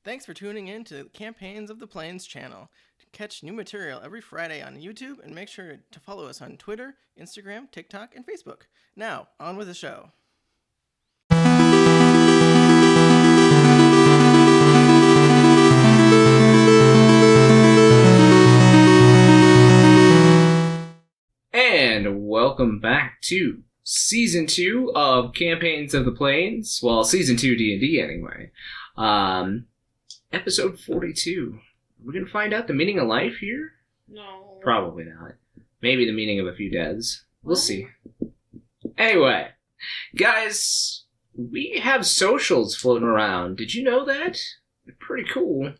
Thanks for tuning in to the Campaigns of the Plains channel. Catch new material every Friday on YouTube and make sure to follow us on Twitter, Instagram, TikTok, and Facebook. Now, on with the show. And welcome back to Season 2 of Campaigns of the Plains. Well, Season 2 D&D anyway. Episode 42. We're going to find out the meaning of life here? No. Probably not. Maybe the meaning of a few deaths. We'll see. Anyway, guys, we have socials floating around. Did you know that? They're pretty cool.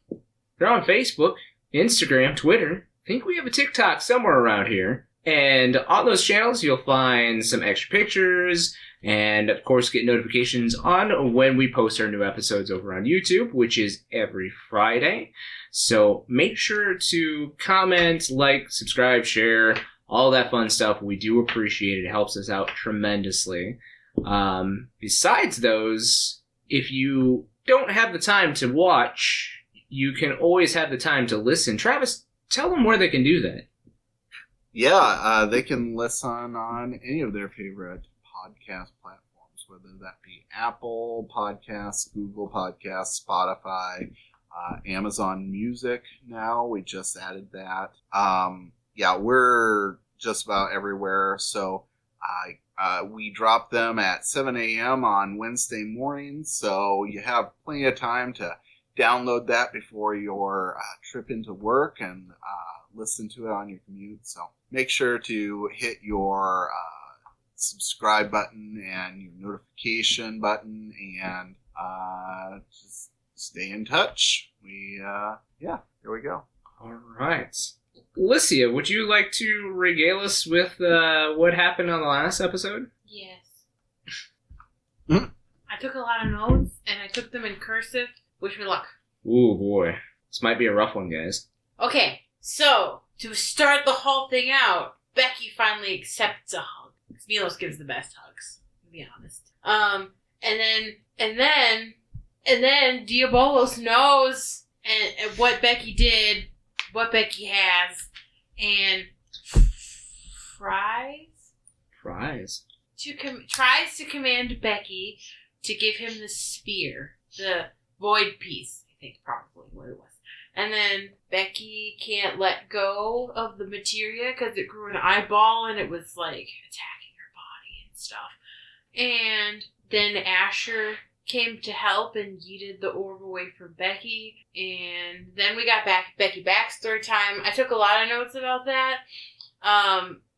They're on Facebook, Instagram, Twitter. I think we have a TikTok somewhere around here. And on those channels, you'll find some extra pictures and, of course, get notifications on when we post our new episodes over on YouTube, which is every Friday. So make sure to comment, like, subscribe, share, all that fun stuff. We do appreciate it. It helps us out tremendously. Besides those, if you don't have the time to watch, you can always have the time to listen. Travis, tell them where they can do that. Yeah, they can listen on any of their favorite podcast platforms, whether that be Apple Podcasts, Google Podcasts, Spotify, Amazon Music now. We just added that. Yeah, we're just about everywhere. So we drop them at 7 a.m. on Wednesday mornings, so you have plenty of time to download that before your trip into work and listen to it on your commute. So make sure to hit your subscribe button and your notification button and just stay in touch. Here we go. All right. Alysia, would you like to regale us with what happened on the last episode? Yes. I took a lot of notes, and I took them in cursive. Wish me luck. Ooh, boy. This might be a rough one, guys. Okay, so, to start the whole thing out, Becky finally accepts a hug. Milos gives the best hugs, to be honest. And then Diabolos knows and what Becky did, what Becky has, and tries to command Becky to give him the spear, the void piece, I think probably what it was. And then Becky can't let go of the materia because it grew an eyeball and it was like attacking her body and stuff. And then Asher came to help and yeeted the orb away from Becky. And then we got Becky backstory time. I took a lot of notes about that.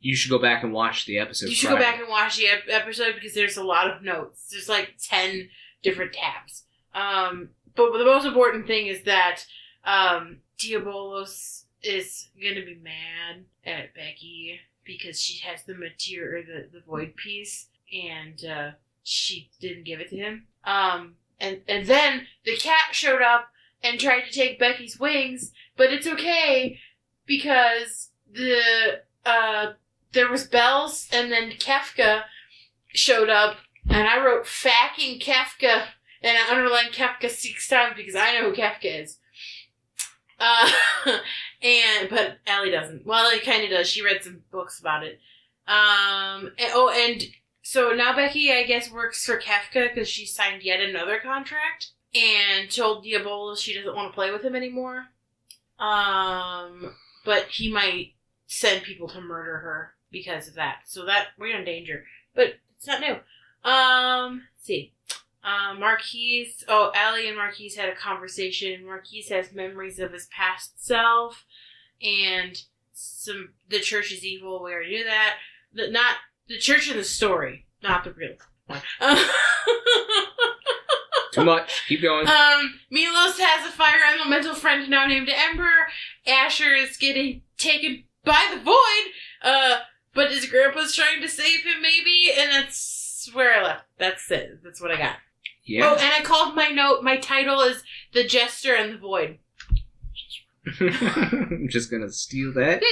You should go back and watch the episode. You should go back and watch the episode because there's a lot of notes. There's like 10 different tabs. But the most important thing is that Diabolos is going to be mad at Becky because she has the materia, the void piece, and she didn't give it to him. And then the cat showed up and tried to take Becky's wings, but it's okay because there was bells, and then Kefka showed up, and I wrote "fucking Kefka," and I underlined Kefka 6 times because I know who Kefka is. But Allie doesn't. Well, Allie kind of does. She read some books about it. And so now Becky, I guess, works for Kefka because she signed yet another contract and told Diabolos she doesn't want to play with him anymore. But he might send people to murder her because of that. So that we're in danger. But it's not new. Let's see. Marquies. Oh, Allie and Marquies had a conversation. Marquies has memories of his past self, and the church is evil. We already knew that. Not the church in the story, not the real one. Too much. Keep going. Milos has a fire elemental friend now named Ember. Asher is getting taken by the void, but his grandpa's trying to save him, maybe, and that's where I left. That's it. That's what I got. Yeah. Oh, and I called my title is The Jester and the Void. I'm just gonna steal that.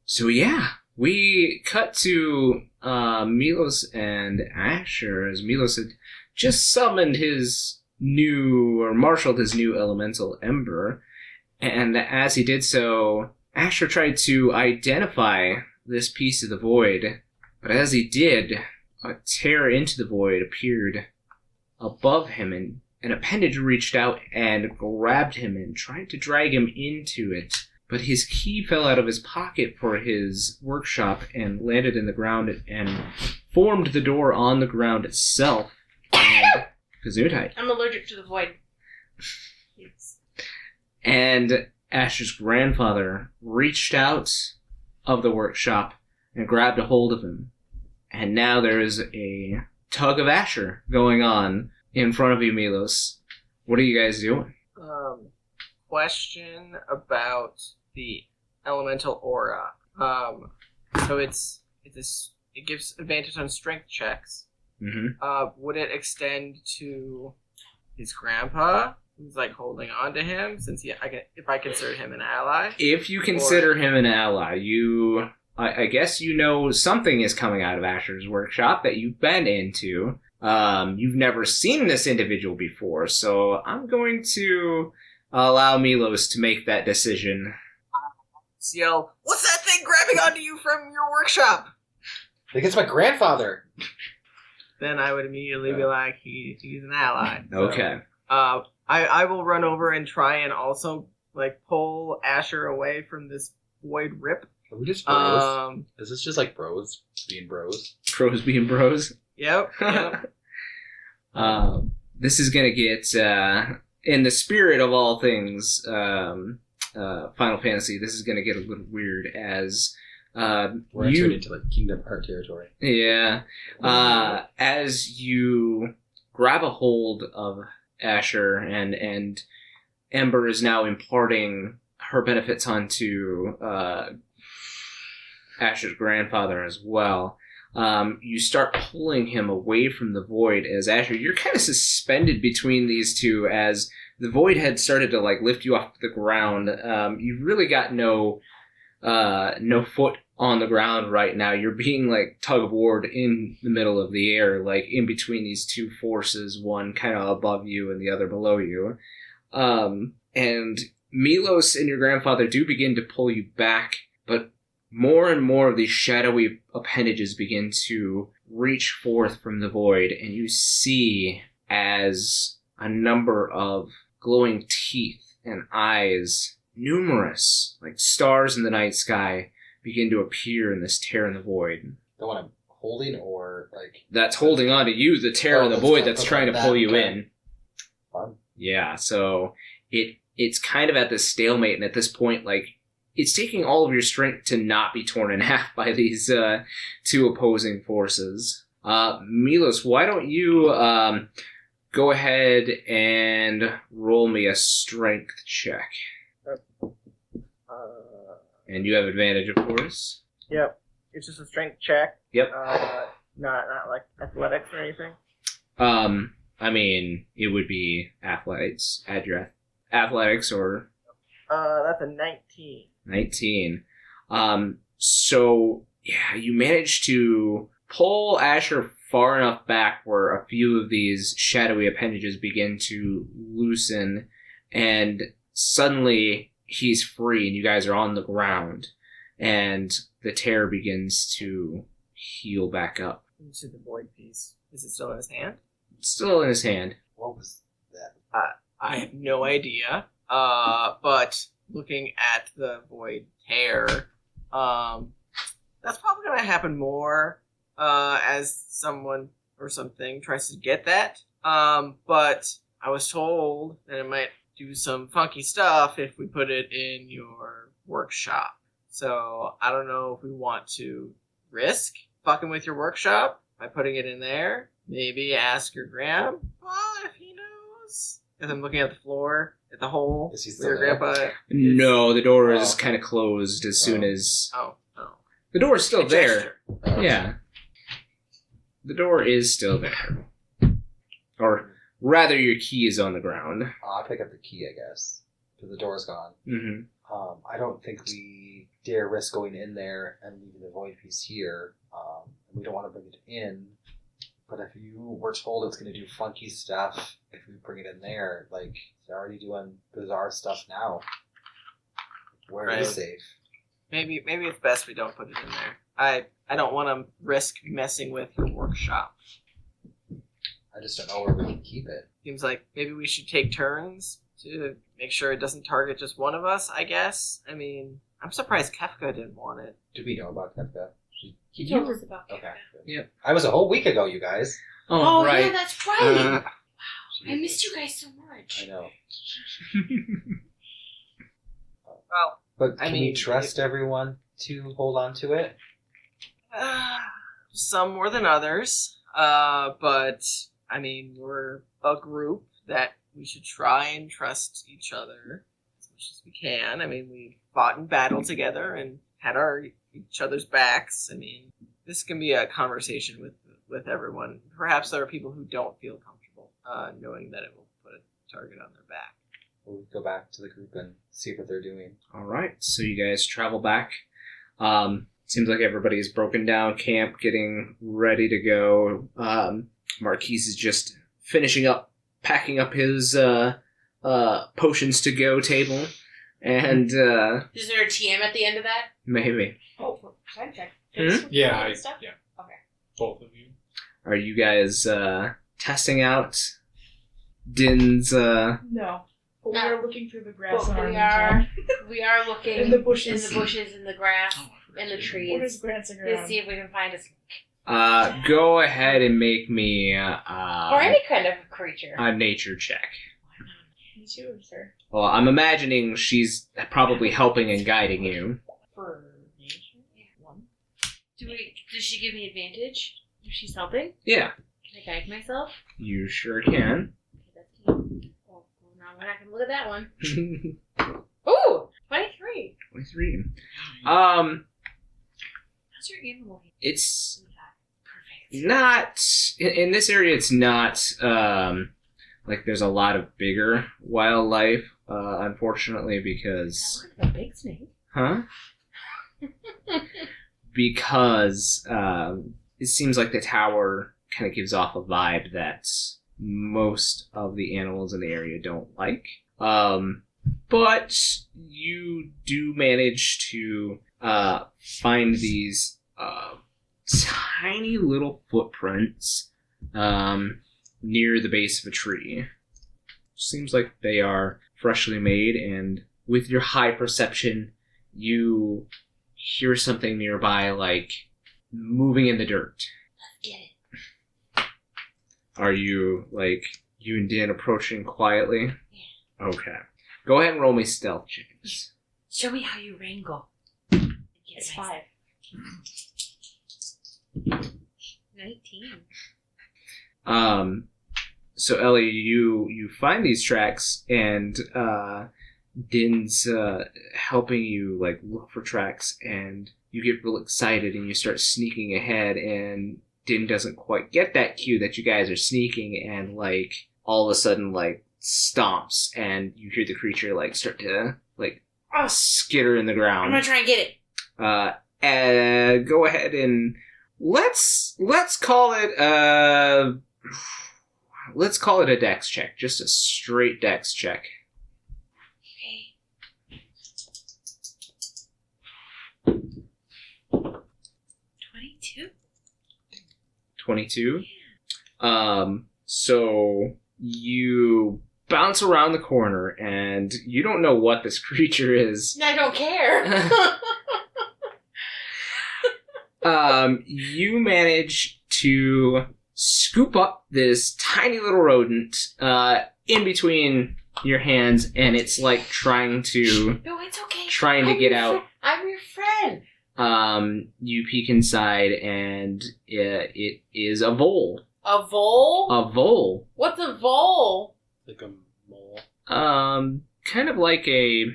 So yeah, we cut to Milos and Asher as Milos had just summoned his marshaled his new elemental ember, and as he did so, Asher tried to identify this piece of the void, but as he did, a tear into the void appeared above him, and an appendage reached out and grabbed him and tried to drag him into it. But his key fell out of his pocket for his workshop and landed in the ground and formed the door on the ground itself. And Gesundheit. I'm allergic to the void. Yes. And Asher's grandfather reached out of the workshop and grabbed a hold of him. And now there is a tug of Asher going on in front of you, Milos. What are you guys doing? Question about the elemental aura. So it gives advantage on strength checks. Mm-hmm. Would it extend to his grandpa, who's like holding on to him, since if I consider him an ally? If you consider him an ally, I guess you know something is coming out of Asher's workshop that you've been into. You've never seen this individual before, so I'm going to allow Milos to make that decision. Yell, what's that thing grabbing onto you from your workshop? I think it's my grandfather. Then I would immediately be like, he's an ally. So, Okay. I will run over and try and also like pull Asher away from this void rip. Are we just bros? Is this just like bros being bros? Bros being bros. Yep. This is going to get, in the spirit of all things Final Fantasy, this is going to get a little weird as we're entering into like Kingdom Hearts territory. Yeah. As you grab a hold of Asher and Ember is now imparting her benefits onto Asher's grandfather as well. You start pulling him away from the void as Asher, you're kind of suspended between these two as the void had started to like lift you off the ground. You've really got no foot on the ground right now. You're being like tug of war in the middle of the air, like in between these two forces, one kind of above you and the other below you. And Milos and your grandfather do begin to pull you back, but more and more of these shadowy appendages begin to reach forth from the void, and you see as a number of glowing teeth and eyes, numerous, like stars in the night sky, begin to appear in this tear in the void. The one I'm holding, or like... That's holding on to you, the tear in the void that's trying to pull you in. Fun. Yeah, so it's kind of at this stalemate, and at this point, like, it's taking all of your strength to not be torn in half by these two opposing forces. Milos, why don't you go ahead and roll me a strength check? And you have advantage, of course. Yep. It's just a strength check. Yep. Not like athletics or anything. I mean, it would be athletics. Add your athletics or... That's a 19. 19. So, yeah, you managed to pull Asher far enough back where a few of these shadowy appendages begin to loosen, and suddenly he's free and you guys are on the ground, and the tear begins to heal back up. Into the void piece. Is it still in his hand? It's still in his hand. What was that? I have no idea. But looking at the void tear, that's probably going to happen more as someone or something tries to get that. But I was told that it might do some funky stuff if we put it in your workshop. So I don't know if we want to risk fucking with your workshop by putting it in there. Maybe ask your grandpa if he knows. As I'm looking at the floor, at the hole, Is he where still your there? grandpa is. No, the door is kind of closed as soon as... Oh. The door is still A there. gesture. Yeah. The door is still there. Or rather, your key is on the ground. I'll pick up the key, I guess, because the door's gone. Mm-hmm. I don't think we dare risk going in there and leaving the void piece here. We don't want to bring it in, But if you were told it's going to do funky stuff, if we bring it in there, like, they're already doing bizarre stuff now. Where is safe? Maybe it's best we don't put it in there. I don't want to risk messing with your workshop. I just don't know where we can keep it. Seems like maybe we should take turns to make sure it doesn't target just one of us, I guess. I mean, I'm surprised Kefka didn't want it. Do we know about Kefka? He told us about Kefka. Okay. Yep. I was a whole week ago, you guys. Oh, right. yeah, that's right. Wow, I missed you guys so much. I know. Well, But I can mean, we trust everyone to hold on to it? some more than others. But, I mean, we're a group that we should try and trust each other as much as we can. I mean, we fought in battle together and had each other's backs. I mean, this can be a conversation with everyone. Perhaps there are people who don't feel comfortable knowing that it will put a target on their back. We'll go back to the group and see what they're doing. All right, so you guys travel back. Seems like everybody's broken down camp, getting ready to go. Marquies is just finishing up, packing up his potions to go table, and Is there a TM at the end of that? maybe. Oh, time check. Yeah, Stuff? yeah. Okay. Both of you. Are you guys testing out Din's? No. But we are looking through the grass But in our we meantime. we are looking In the bushes. in the grass, in the What trees, is glancing to around? see if we can find a Go ahead and make me or any kind of creature. a nature check. Me too, sir. Well, I'm imagining she's probably helping and guiding you. For nature? One. Does she give me advantage if she's helping? Yeah, Can I guide myself? you sure can. Okay, that's cute. Well, now we're not gonna look at that one. Ooh, 23. 23. How's your animal? It's Perfect. not in this area. It's not like there's a lot of bigger wildlife. Unfortunately, because Look at the big snake. because it seems like the tower kind of gives off a vibe that most of the animals in the area don't like. But you do manage to find these tiny little footprints near the base of a tree. Seems like they are freshly made, and with your high perception, you hear something nearby, like moving in the dirt. Let's get it. Are you, like, you and Dan approaching quietly? Yeah. Okay. Go ahead and roll me stealth checks. Show me how you wrangle. It's 5. 19. So Ellie, you find these tracks, and Din's helping you, like, look for tracks, and you get real excited and you start sneaking ahead, and Din doesn't quite get that cue that you guys are sneaking, and, like, all of a sudden, like, stomps, and you hear the creature, like, start to, like, skitter in the I'm ground. gonna try and get it. Go ahead and let's call it a dex check, just a straight dex check. Okay. 22. 22. So you bounce around the corner, and you don't know what this creature is. I don't care. You manage to scoop up this tiny little rodent in between your hands, and it's like trying to No, it's okay. get your out. I'm your friend. You peek inside, and it is a vole. A vole? A vole. What's a vole? Like a mole. Kind of like a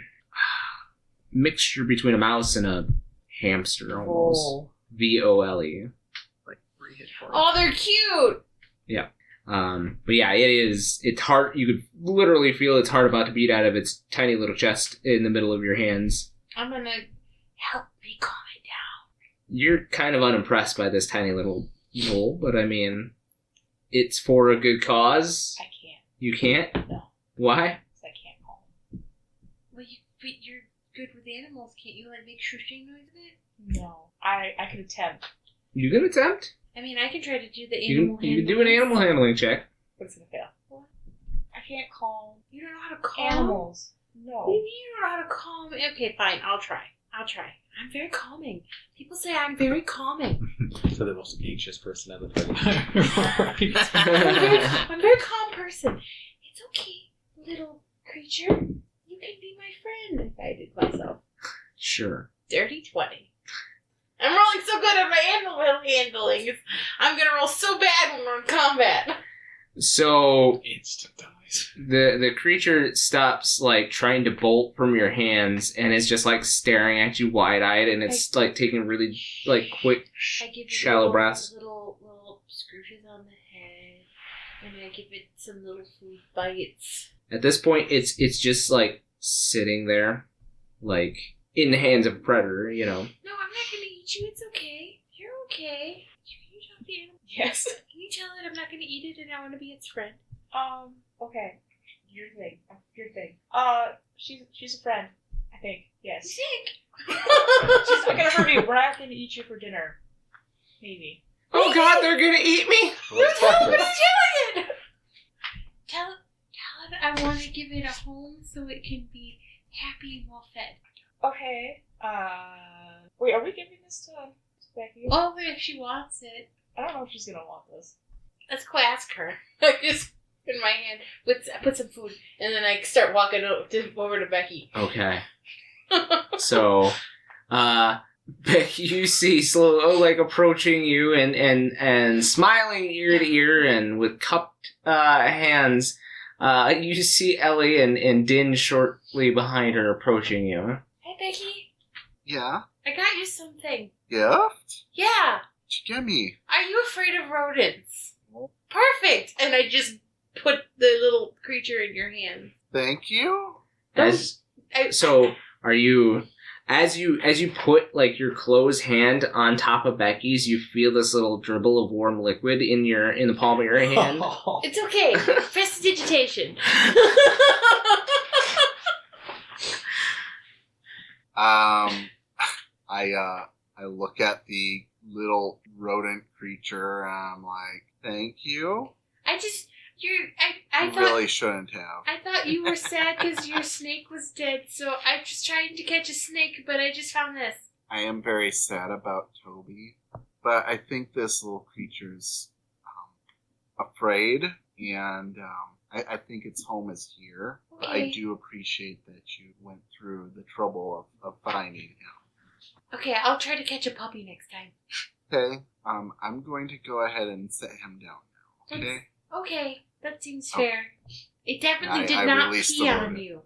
mixture between a mouse and a hamster, almost. Vole. VOLE. Like 3 hit points. Oh, they're cute. But yeah, it's hard. You could literally feel its heart about to beat out of its tiny little chest in the middle of your hands. I'm gonna help me calm it down. You're kind of unimpressed by this tiny little mole, but I mean, it's for a good cause? I can't. You can't? No. Why? 'Cause I can't call him. Well, but you're good with animals. Can't you like make shushing noise with it? No. I could attempt, You can attempt. I mean, I can try to do the You animal can do an animal handling check. but it's gonna fail. What? I can't call You don't know how to calm animals. What do No. you mean you don't know how to calm? Okay, fine. I'll try. I'm very calming. People say I'm very calming. So the most anxious person at the party. I'm a very calm person. It's okay, little creature. You can be my friend. If I did myself. Sure. Dirty 20. I'm rolling so good at my animal handling. I'm gonna roll so bad when we're in combat. So Instant dies. the creature stops like trying to bolt from your hands and is just like staring at you wide eyed, and it's like taking really like quick I give it shallow breaths. little scrooges on the head, and I give it some little food bites. At this point, it's just like sitting there, like in the hands of a predator. You know. No, I'm not gonna eat you. It's okay. You're okay. Can you talk to the animal? Yes. Can you tell it I'm not gonna eat it and I want to be its friend? Okay. Your thing. She's a friend. I think. Yes. Sick. She's not gonna hurt me. We're not gonna eat you for dinner. Maybe. Oh God, they're gonna eat me! Let's Tell practice. it. Tell it I want to give it a home so it can be happy and well fed. Okay. Wait, are we giving this to Becky? Oh, if she wants it. I don't know if she's gonna want this. Let's go ask her. I just in my hand, I put some food, and then I start walking over to Becky. Okay. So, Becky, you see slow, like approaching you and smiling ear to ear and with cupped hands. You see Ellie and Din shortly behind her approaching you. Hey, Becky. Yeah? I got you something. Gift? Yeah. What'd you get me? Are you afraid of rodents? Perfect. And I just put the little creature in your hand. Thank you? So are you as you put like your closed hand on top of Becky's, you feel this little dribble of warm liquid in the palm of your hand. It's okay. Prestidigitation. I look at the little rodent creature and I'm like, thank you. I You thought really shouldn't have. I thought you were sad because your snake was dead, so I'm just trying to catch a snake, but I just found this. I am very sad about Toby, but I think this little creature's afraid, and I think its home is here. But I Okay. do appreciate that you went through the trouble of finding him. Okay, I'll try to catch a puppy next time. Okay, I'm going to go ahead and set him down now. Okay. Okay, that seems Okay. fair. It definitely did I not released pee the on rodent. you.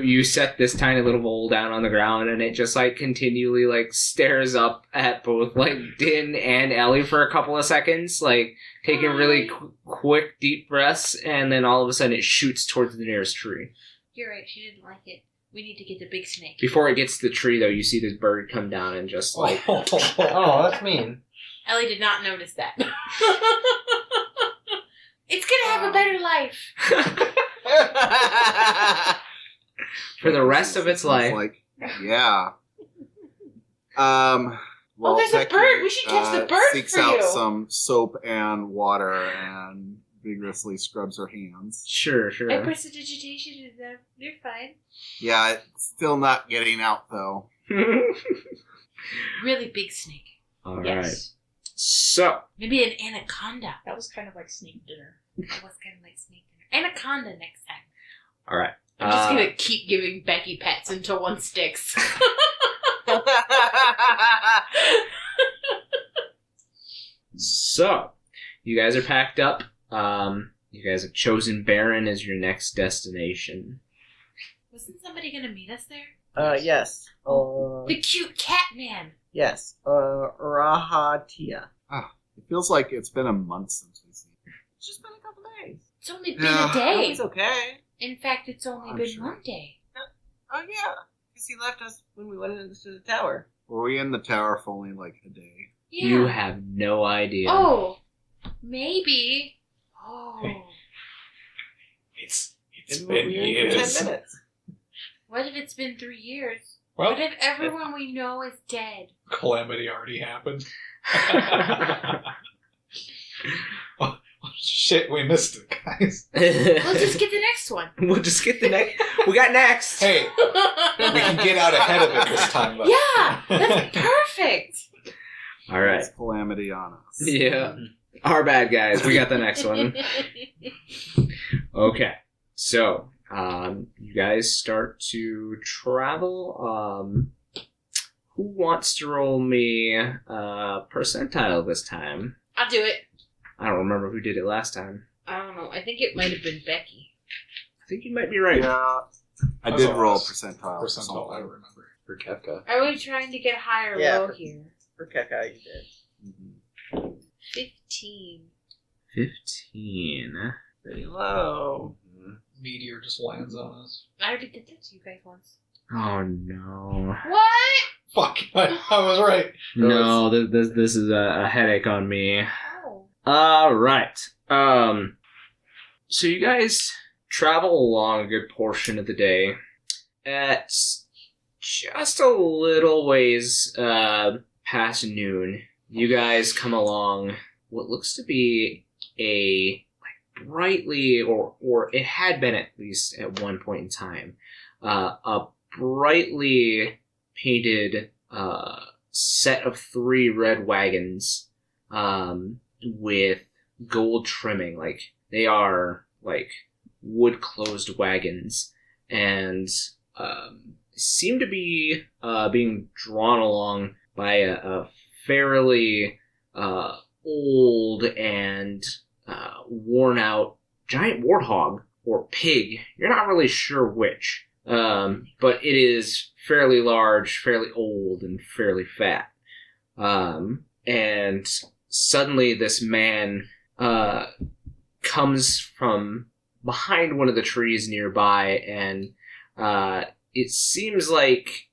You set this tiny little bowl down on the ground, and it just like continually like stares up at both like Din and Ellie for a couple of seconds, like taking really quick deep breaths, and then all of a sudden it shoots towards the nearest tree. You're right, she didn't like it. We need to get the big snake. Before it gets to the tree, though, you see this bird come down and just like Oh, that's mean. Ellie did not notice that. It's gonna have a better life. for the rest of its It's life. like, yeah. Well, there's a Becky, bird. We should catch the bird seeks for out you. some soap and water and vigorously scrubs her hands. Sure. I prestidigitation is them. You're fine. Yeah, it's still not getting out though. Really big snake. All right. Yes. So, Maybe an anaconda. That was kind of like snake dinner. That was kind of like snake dinner. Anaconda next time. all right. I'm just gonna keep giving Becky pets until one sticks. So, you guys are packed up. You guys have chosen Baron as your next destination. Wasn't somebody gonna meet us there? Yes. The cute cat man. Yes. Rahatia. It feels like it's been a month since we've seen it. It's just been a couple days. It's only been Yeah. a day. It's okay. In fact, it's only I'm been sure. 1 day. Oh yeah, because he left us when we went into the tower. Were we in the tower for only like a day? Yeah. You have no idea. Oh, Maybe. Oh. It's Maybe been we'll be here for years. 10 minutes. What if it's been 3 years? Well, What if everyone we know is dead? calamity already happened. Oh, shit, we missed it, guys. We'll just get the next one. We'll just get the next. We got next. Hey, we can get out ahead of it this time, though. Yeah, that's perfect. All right. It's calamity on us. Yeah. Our bad guys. We got the next one. Okay. So, you guys start to travel. Who wants to roll me percentile this time? I'll do it. I don't remember who did it last time. I don't know. I think it might have been Becky. I think you might be right. Yeah. I That's did all roll right. percentile. Percentile, I remember. For Kefka. Are we trying to get high or Yeah. low here? For Keka, you did. Mhm. 15. 15. Pretty low. Meteor just lands on us. I already did that to you guys once. Oh no. What? Fuck, I was right. No, this is a headache on me. Oh. Alright. So you guys travel along a good portion of the day. At just a little ways past noon, you guys come along what looks to be a brightly, or it had been at least at one point in time, a brightly painted set of 3 red wagons with gold trimming. Like, they are like wood closed wagons, and seem to be being drawn along by a fairly old and worn out giant warthog or pig. You're not really sure which, but it is fairly large, fairly old, and fairly fat. And suddenly this man comes from behind one of the trees nearby, and it seems like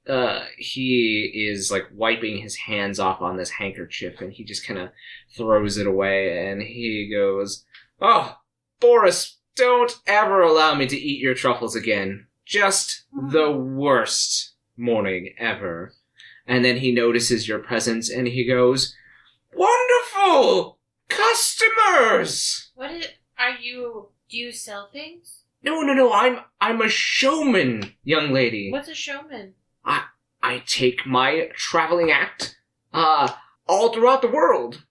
he is like wiping his hands off on this handkerchief, and he just kind of throws it away, and he goes, "Oh, Boris, don't ever allow me to eat your truffles again. Just the worst morning ever." And then he notices your presence, and he goes, "Wonderful! Customers!" Are you... Do you sell things? No, I'm a showman, young lady. What's a showman? I take my traveling act, all throughout the world.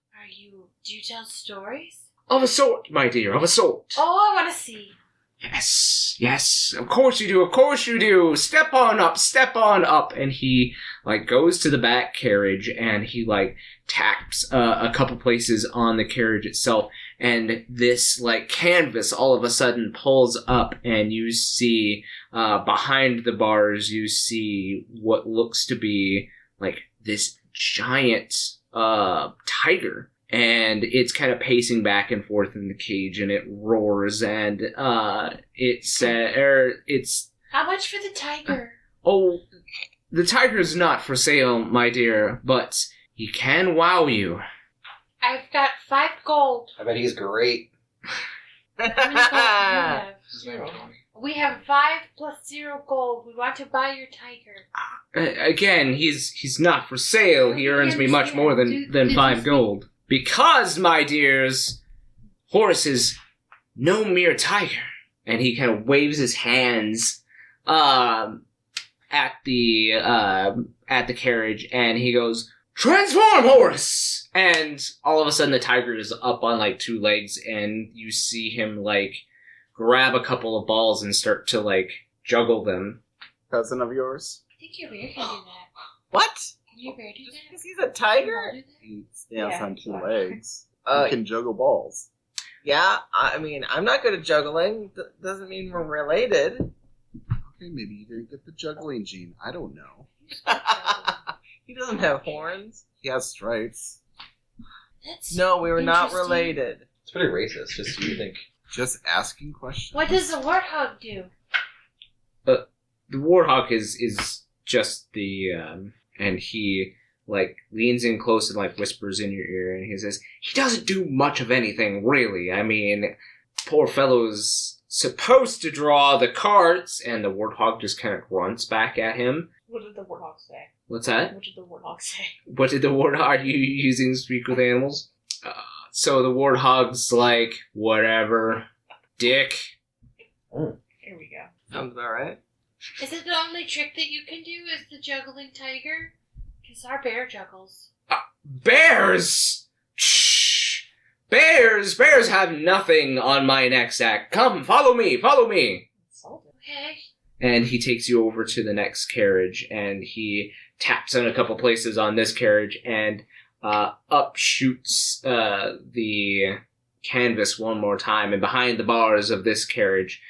Do you tell stories? Of a sort, my dear, of a sort. Oh, I want to see. Yes, of course you do. Step on up. And he, like, goes to the back carriage, and he, like, taps a couple places on the carriage itself, and this, like, canvas all of a sudden pulls up, and you see, behind the bars, you see what looks to be, like, this giant, tiger. And it's kind of pacing back and forth in the cage, and it roars, and it's How much for the tiger? Oh, the tiger's not for sale, my dear, but he can wow you. I've got 5 gold. I bet he's great. How many gold do you have? His name is Tony. We have 5 plus 0 gold. We want to buy your tiger. Again, he's not for sale. He I earns me much more understand. than Did 5 you gold. Because, my dears, Horace is no mere tiger. And he kind of waves his hands at the carriage, and he goes, "Transform, Horace!" And all of a sudden the tiger is up on like 2 legs, and you see him like grab a couple of balls and start to like juggle them. Cousin of yours? I think your bear can do that. What? Can your bear do Just that? because he's a tiger? Can you do that? He stands Yeah, on 2 he's legs. Uh, He can juggle balls. Yeah, I mean, I'm not good at juggling. Doesn't mean we're related. Okay, maybe you didn't get the juggling gene. I don't know. He doesn't have horns. He has stripes. That's No, we were not interesting. related. It's pretty racist, just so you think. Just asking questions. What does the warthog do? The warthog is just the and he like, leans in close and, like, whispers in your ear, and he says, he doesn't do much of anything, really. I mean, poor fellow's supposed to draw the cards, and the warthog just kind of grunts back at him. What did the warthog say? What's that? What did the warthog say? What did the warthog... Are you using Speak with Animals? So the warthog's like, whatever. Dick. Here we go. Sounds about right. Is it the only trick that you can do? Is the juggling tiger? Because our bear juggles. Bears? Shh. Bears have nothing on my next act. Come, follow me. Okay. And he takes you over to the next carriage, and he taps on a couple places on this carriage, and up shoots the canvas one more time, and behind the bars of this carriage,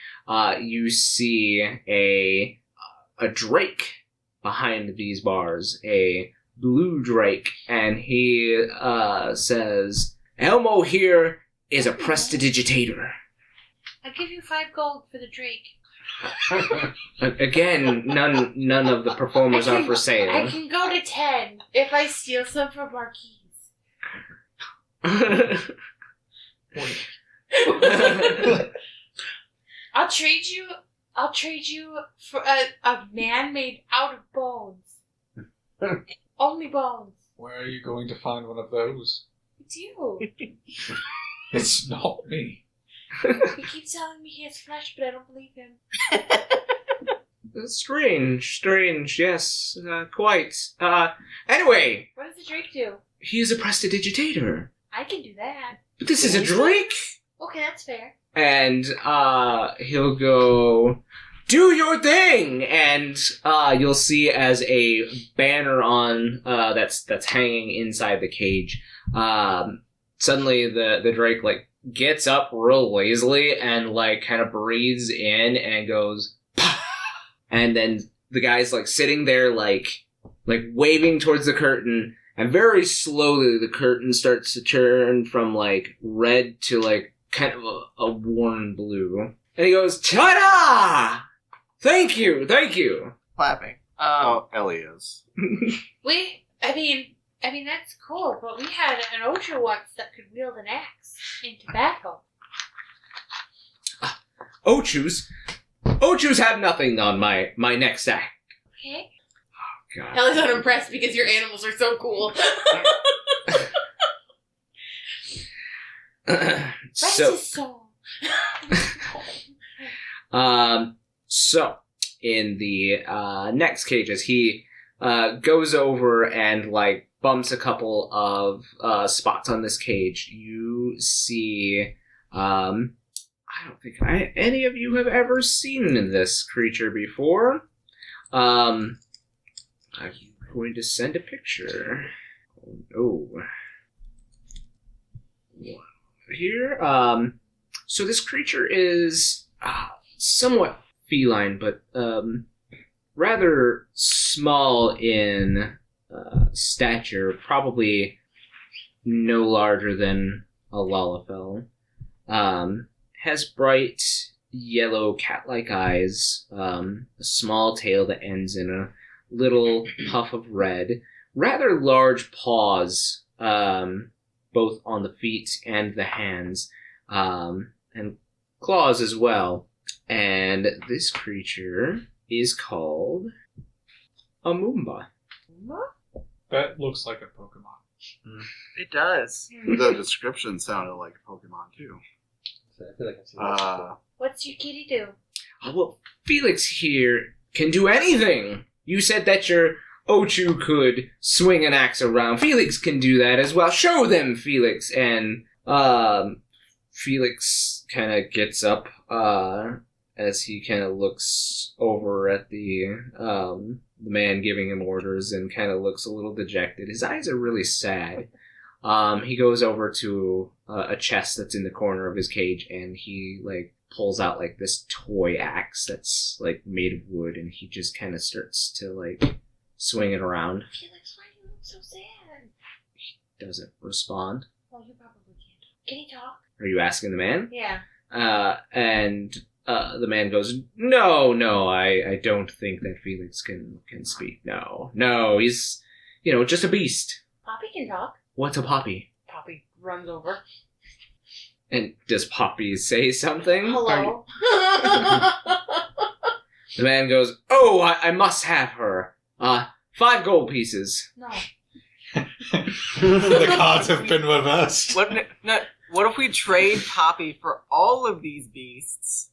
you see a drake behind these bars, a blue drake, and he says, Elmo here is a prestidigitator. I'll give you 5 gold for the drake. Again, none of the performers are for sale. I can go to 10 if I steal some from Marquies. I'll trade you for a man made out of bones. Only bones. Where are you going to find one of those? It's you. It's not me. He keeps telling me he has flesh, but I don't believe him. Strange, yes, quite. Anyway. What does the drake do? He is a prestidigitator. I can do that. But this is a drake! Okay, that's fair. And, he'll go, do your thing! And, you'll see as a banner on, that's hanging inside the cage, suddenly the drake, like, gets up real lazily and, like, kind of breathes in and goes, Pah! And then the guy's, like, sitting there, like waving towards the curtain, and very slowly the curtain starts to turn from, like, red to, like, kind of a warm blue. And he goes, ta-da! Thank you! Clapping. Ellie is. I mean, that's cool, but we had an Ocho once that could wield an axe into battle. Ochus have nothing on my next act. Okay. Oh, God. Ellie's not impressed because your animals are so cool. Rest his soul. So, in the next cages, he goes over and, like, bumps a couple of spots on this cage. You see, I don't think any of you have ever seen this creature before. I'm going to send a picture. Oh, here. So this creature is somewhat feline, but rather small in stature, probably no larger than a Lalafell. Has bright yellow cat-like eyes, a small tail that ends in a little puff of red, rather large paws, both on the feet and the hands, and claws as well. And this creature is called a Moomba. That looks like a Pokemon. It does. The description sounded like a Pokemon, too. So I feel like I've seen that before. What's your kitty do? Oh, well, Felix here can do anything. You said that your Ochu could swing an axe around. Felix can do that as well. Show them, Felix. And Felix kind of gets up as he kind of looks over at the man giving him orders and kind of looks a little dejected. His eyes are really sad. He goes over to a chest that's in the corner of his cage, and he, like, pulls out, like, this toy axe that's, like, made of wood, and he just kind of starts to, like, swing it around. Felix, why do you look so sad? He doesn't respond. Well, you probably can't. Can he talk? Are you asking the man? Yeah. And the man goes, No, I don't think that Felix can speak. No, just a beast. Poppy can talk. What's a poppy? Poppy runs over. And does Poppy say something? Hello. The man goes, "Oh, I must have her. 5 gold pieces." No. The gods have been with us. What if we trade Poppy for all of these beasts?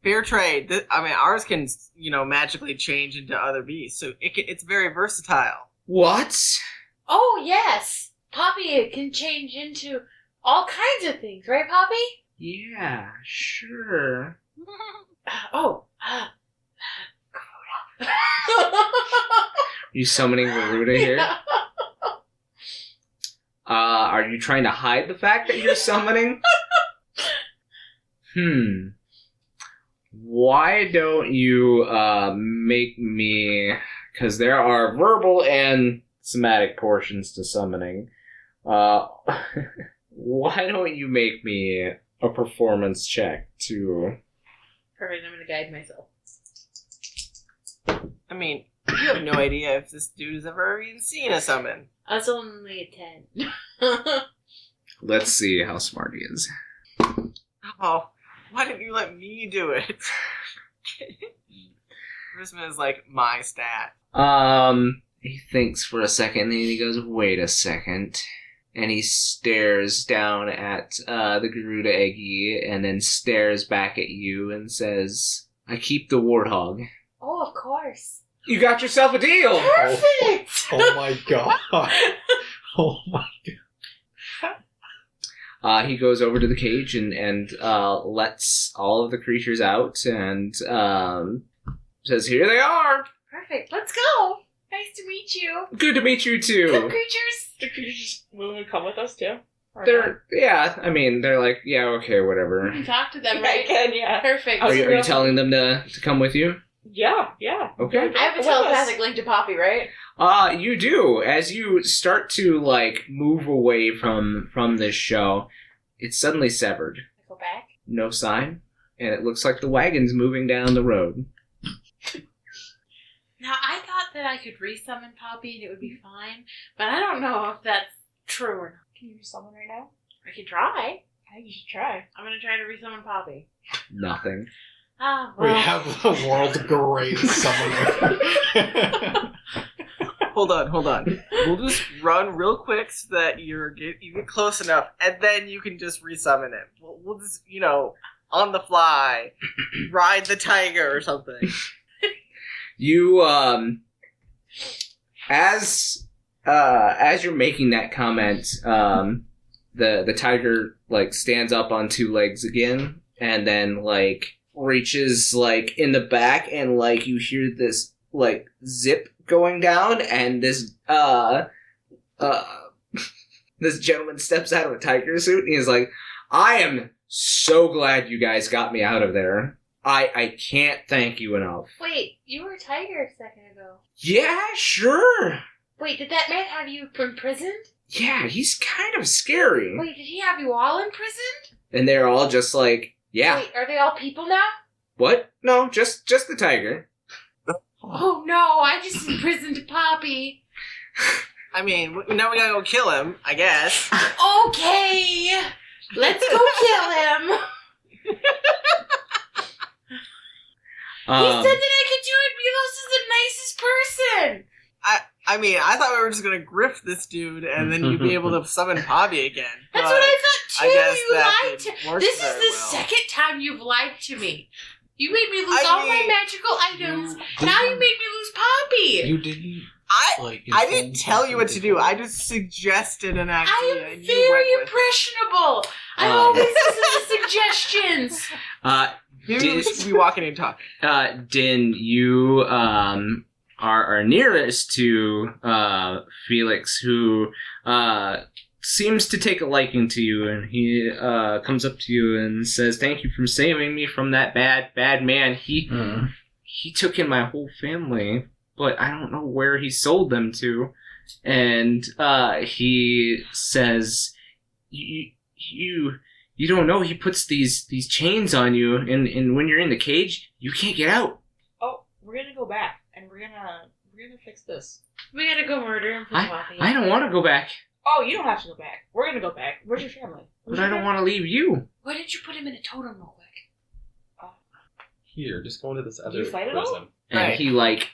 Fair trade. Ours can, magically change into other beasts, so it's very versatile. What? Oh, yes. Poppy can change into all kinds of things, right, Poppy? Yeah, sure. You summoning Garuda here? Yeah. Are you trying to hide the fact that you're summoning? Why don't you make me... Because there are verbal and somatic portions to summoning. Why don't you make me a performance check to... Perfect, I'm going to guide myself. You have no idea if this dude has ever even seen a summon. That's only a 10. Let's see how smart he is. Oh, why didn't you let me do it? Charisma is like my stat. He thinks for a second, and then he goes, "Wait a second." And he stares down at the Garuda Eggy, and then stares back at you and says, "I keep the warthog." Oh, of course. You got yourself a deal! Perfect! Oh my god. Oh my god. He goes over to the cage and lets all of the creatures out and says, "Here they are! Perfect, let's go! Nice to meet you. Good to meet you Good too!" creatures. Do creatures just move and come with us too? Or They're like, "Yeah, okay, whatever." You can talk to them, not? right? Again, yeah. Perfect. Are you telling them to come with you? Yeah. Okay. I have a telepathic link to Poppy, right? You do. As you start to, move away from this show, it's suddenly severed. I go back. No sign. And it looks like the wagon's moving down the road. Now, I thought that I could resummon Poppy and it would be fine, but I don't know if that's true or not. Can you resummon right now? I can try. I think you should try. I'm going to try to resummon Poppy. Nothing. Oh, We well. have the world's greatest summoner. Hold on. We'll just run real quick so that you get close enough, and then you can just resummon him. We'll just, on the fly, ride the tiger or something. You, as you're making that comment, the tiger, stands up on 2 legs again, and then, reaches, in the back, and, you hear this, zip going down, and this, this gentleman steps out of a tiger suit, and he's like, "I am so glad you guys got me out of there. I can't thank you enough." Wait, you were a tiger a second ago. Yeah, sure. Wait, did that man have you imprisoned? Yeah, he's kind of scary. Wait, did he have you all imprisoned? And they're all just like, "Yeah." Wait, are they all people now? What? No, just the tiger. Oh no, I just imprisoned Poppy. Now we gotta go kill him, I guess. Okay, let's go kill him. He said that I could do it. Milos is the nicest person. I thought we were just gonna grift this dude, and then you'd be able to summon Poppy again. That's but what I thought too. I guess You that lied to didn't work This is very the well. second time you've lied to me. You made me lose all my magical items. Now you made me lose Poppy. You didn't. I didn't tell you what to do. I just suggested an idea. I am and you very went with it. impressionable. I always listen to suggestions. Maybe we should be walking and talking. Din, you are nearest to Felix, who seems to take a liking to you, and he comes up to you and says, "Thank you for saving me from that bad man. He took in my whole family, but I don't know where he sold them to." And he says, "You don't know, he puts these chains on you, and when you're in the cage, you can't get out." Oh, we're gonna go back and we're gonna We're gonna fix this. We gotta go murder him for Poppy. I don't want to go back. Oh, you don't have to go back. We're gonna go back. Where's your family? But I don't want to leave you. Why didn't you put him in a totem real quick? Here, just go into this other you fight it all? prison. And Right. he, like,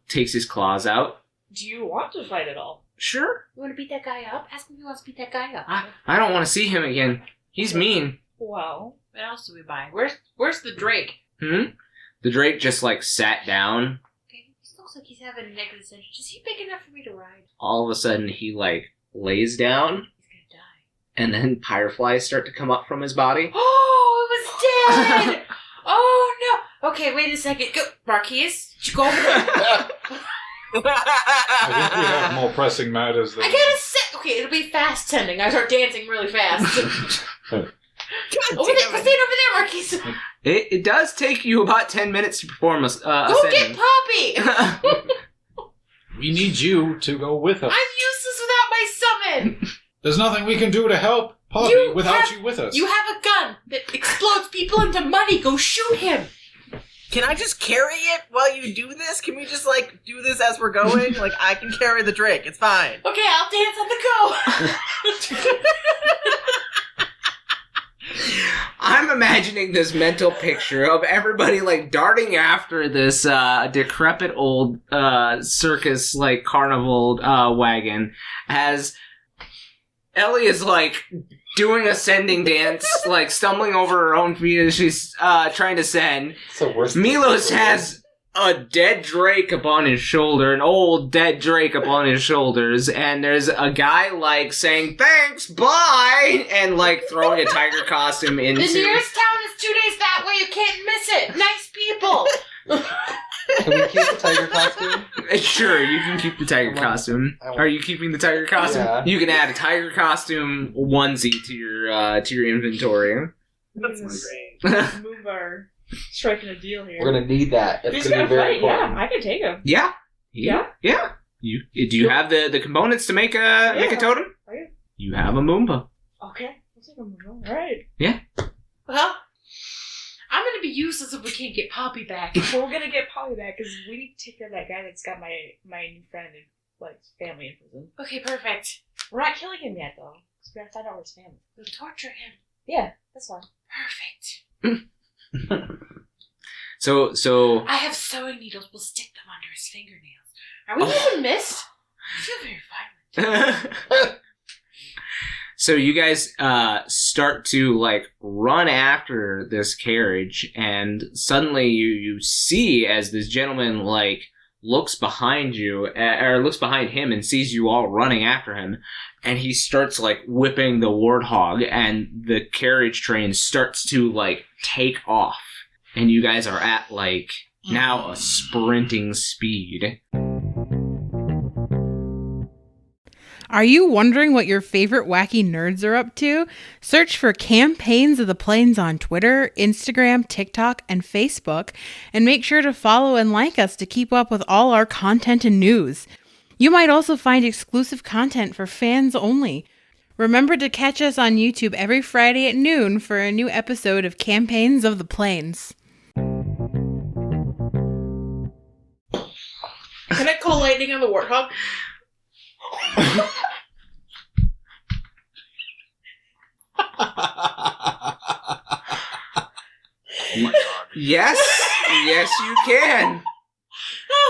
takes his claws out. Do you want to fight at all? Sure. You wanna beat that guy up? Ask him if he wants to beat that guy up. I don't want to see him again. He's mean. Well, What else do we buy? Where's the Drake? The Drake just, like, sat down. Okay, he looks like he's having an existential. Is he big enough for me to ride? All of a sudden, he, like, lays down. He's gonna die. And then fireflies start to come up from his body. Oh, it was dead! Oh no! Okay, wait a second. Go, Marquies, did you go over there? I think we have more pressing matters than. I gotta sit. Okay, it'll be fast tending. I start dancing really fast. Over there, stand over there, Marquies. It does take you about 10 minutes to perform a Go get sending. Poppy! We need you to go with us. I'm useless without my summon. There's nothing we can do to help Poppy You without have- you with us. You have a gun that explodes people into money. Go shoot him. Can I just carry it while you do this? Can we just, like, do this as we're going? Like, I can carry the Drake. It's fine. Okay, I'll dance on the go. I'm imagining this mental picture of everybody like darting after this decrepit old circus like carnival wagon as Ellie is like doing a sending dance, like stumbling over her own feet as she's trying to send. So worse. Milos has a dead Drake upon his shoulder, an old dead Drake upon his shoulders, and there's a guy like saying thanks, bye, and like throwing a tiger costume into. The nearest town is 2 days that way. You can't miss it. Nice people. Can we keep the tiger costume? Sure, you can keep the tiger costume. Are you keeping the tiger costume? Yeah. You can add a tiger costume onesie to your inventory. That's Jesus. great. Move our striking a deal here. We're gonna need that. It's He's gonna gonna be very fight. important. Yeah, I can take him. Yeah. Yeah? Do you have the components to make a totem? Oh, yeah. You have a Moomba. Okay, let's take him. All right. Well, I'm gonna be useless if we can't get Poppy back. Well, we're gonna get Polly back because we need to take care of that guy that's got my new friend and like family in prison. Okay, perfect. We're not killing him yet though, because we gotta find out where his family. We'll torture him. Yeah, that's fine. Perfect. So I have sewing needles. We'll stick them under his fingernails. Are we even missed? I feel very violent. So you guys start to like run after this carriage, and suddenly you see as this gentleman like looks behind you or looks behind him and sees you all running after him, and he starts like whipping the warthog, and the carriage train starts to like take off, and you guys are at like now a sprinting speed. Are you wondering what your favorite wacky nerds are up to? Search for Campaigns of the Plains on Twitter, Instagram, TikTok, and Facebook, and make sure to follow and like us to keep up with all our content and news. You might also find exclusive content for fans only. Remember to catch us on YouTube every Friday at noon for a new episode of Campaigns of the Plains. Can I call lightning on the warthog? Yes, yes you can.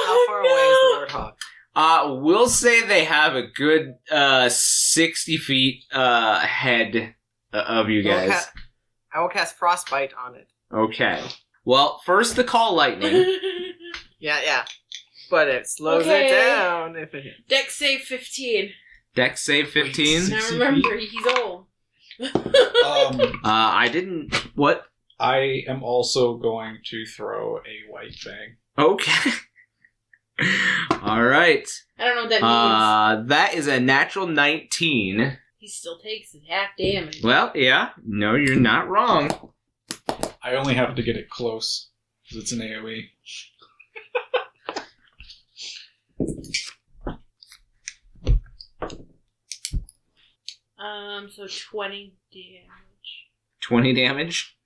How far away is the warthog? We'll say they have a good 60 feet ahead of you guys. I will cast frostbite on it. Okay. Well, first the call lightning. Yeah. But it slows Okay. it down if it hits. Dex save 15. Dex save 15. Now remember, he's old. I didn't. What? I am also going to throw a white bang. Okay. All right. I don't know what that means. That is a natural 19. He still takes his half damage. Well, yeah. No, you're not wrong. I only have to get it close because it's an AoE. So 20 damage. 20 damage.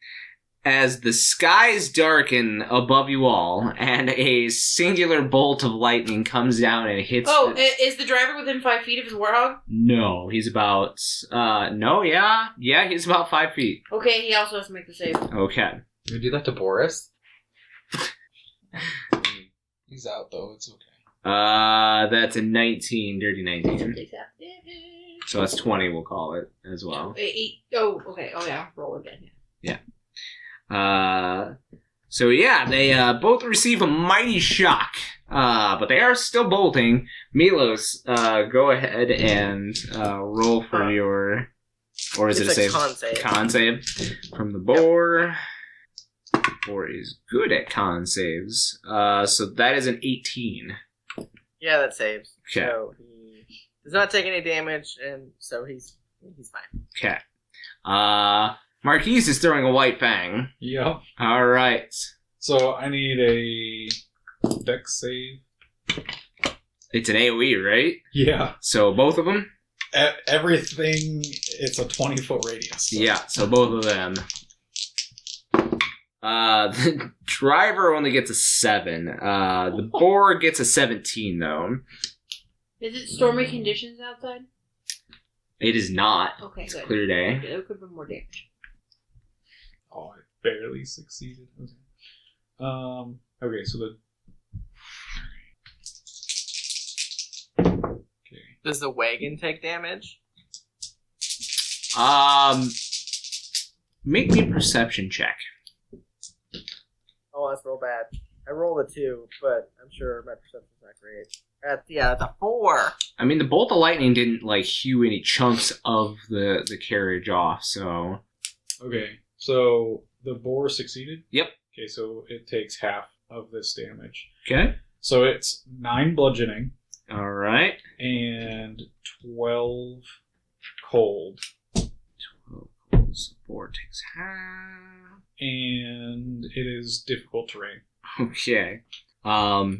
as the skies darken above you all, and a singular bolt of lightning comes down and hits... Oh, is the driver within 5 feet of his warthog? No, he's about... Yeah, he's about 5 feet. Okay, he also has to make the save. Okay. Can we do that to Boris? He's out though. It's okay. That's a 19, dirty 19. Takes half damage. So that's 20, we'll call it, as well. Oh, okay. Oh, yeah. Roll again. Yeah. So yeah, they both receive a mighty shock, but they are still bolting. Milos, go ahead and roll for your, or is it a save? Con save. Con save from the boar. Boar is good at con saves. So that is an 18. Yeah, that saves. Okay. So he does not take any damage, and so he's fine. Okay. Marquies is throwing a white fang. Yep. All right. So I need a dex save. It's an AoE, right? Yeah. So both of them? Everything, it's a 20-foot radius. So. Yeah, so both of them. The driver only gets a 7. The boar gets a 17, though. Is it stormy conditions outside? It is not. Okay, it's good. a clear day. There could have been more damage. Oh, I barely succeeded. Okay, so the... Okay. Does the wagon take damage? Make me a perception check. Oh, that's real bad. I rolled a 2, but I'm sure my perception's not great. That's a 4. I mean, the bolt of lightning didn't, hew any chunks of the carriage off, so... Okay, so the boar succeeded? Yep. Okay, so it takes half of this damage. Okay. So it's 9 bludgeoning. All right. And 12 cold. 12 cold, so boar takes half. And it is difficult terrain. Okay.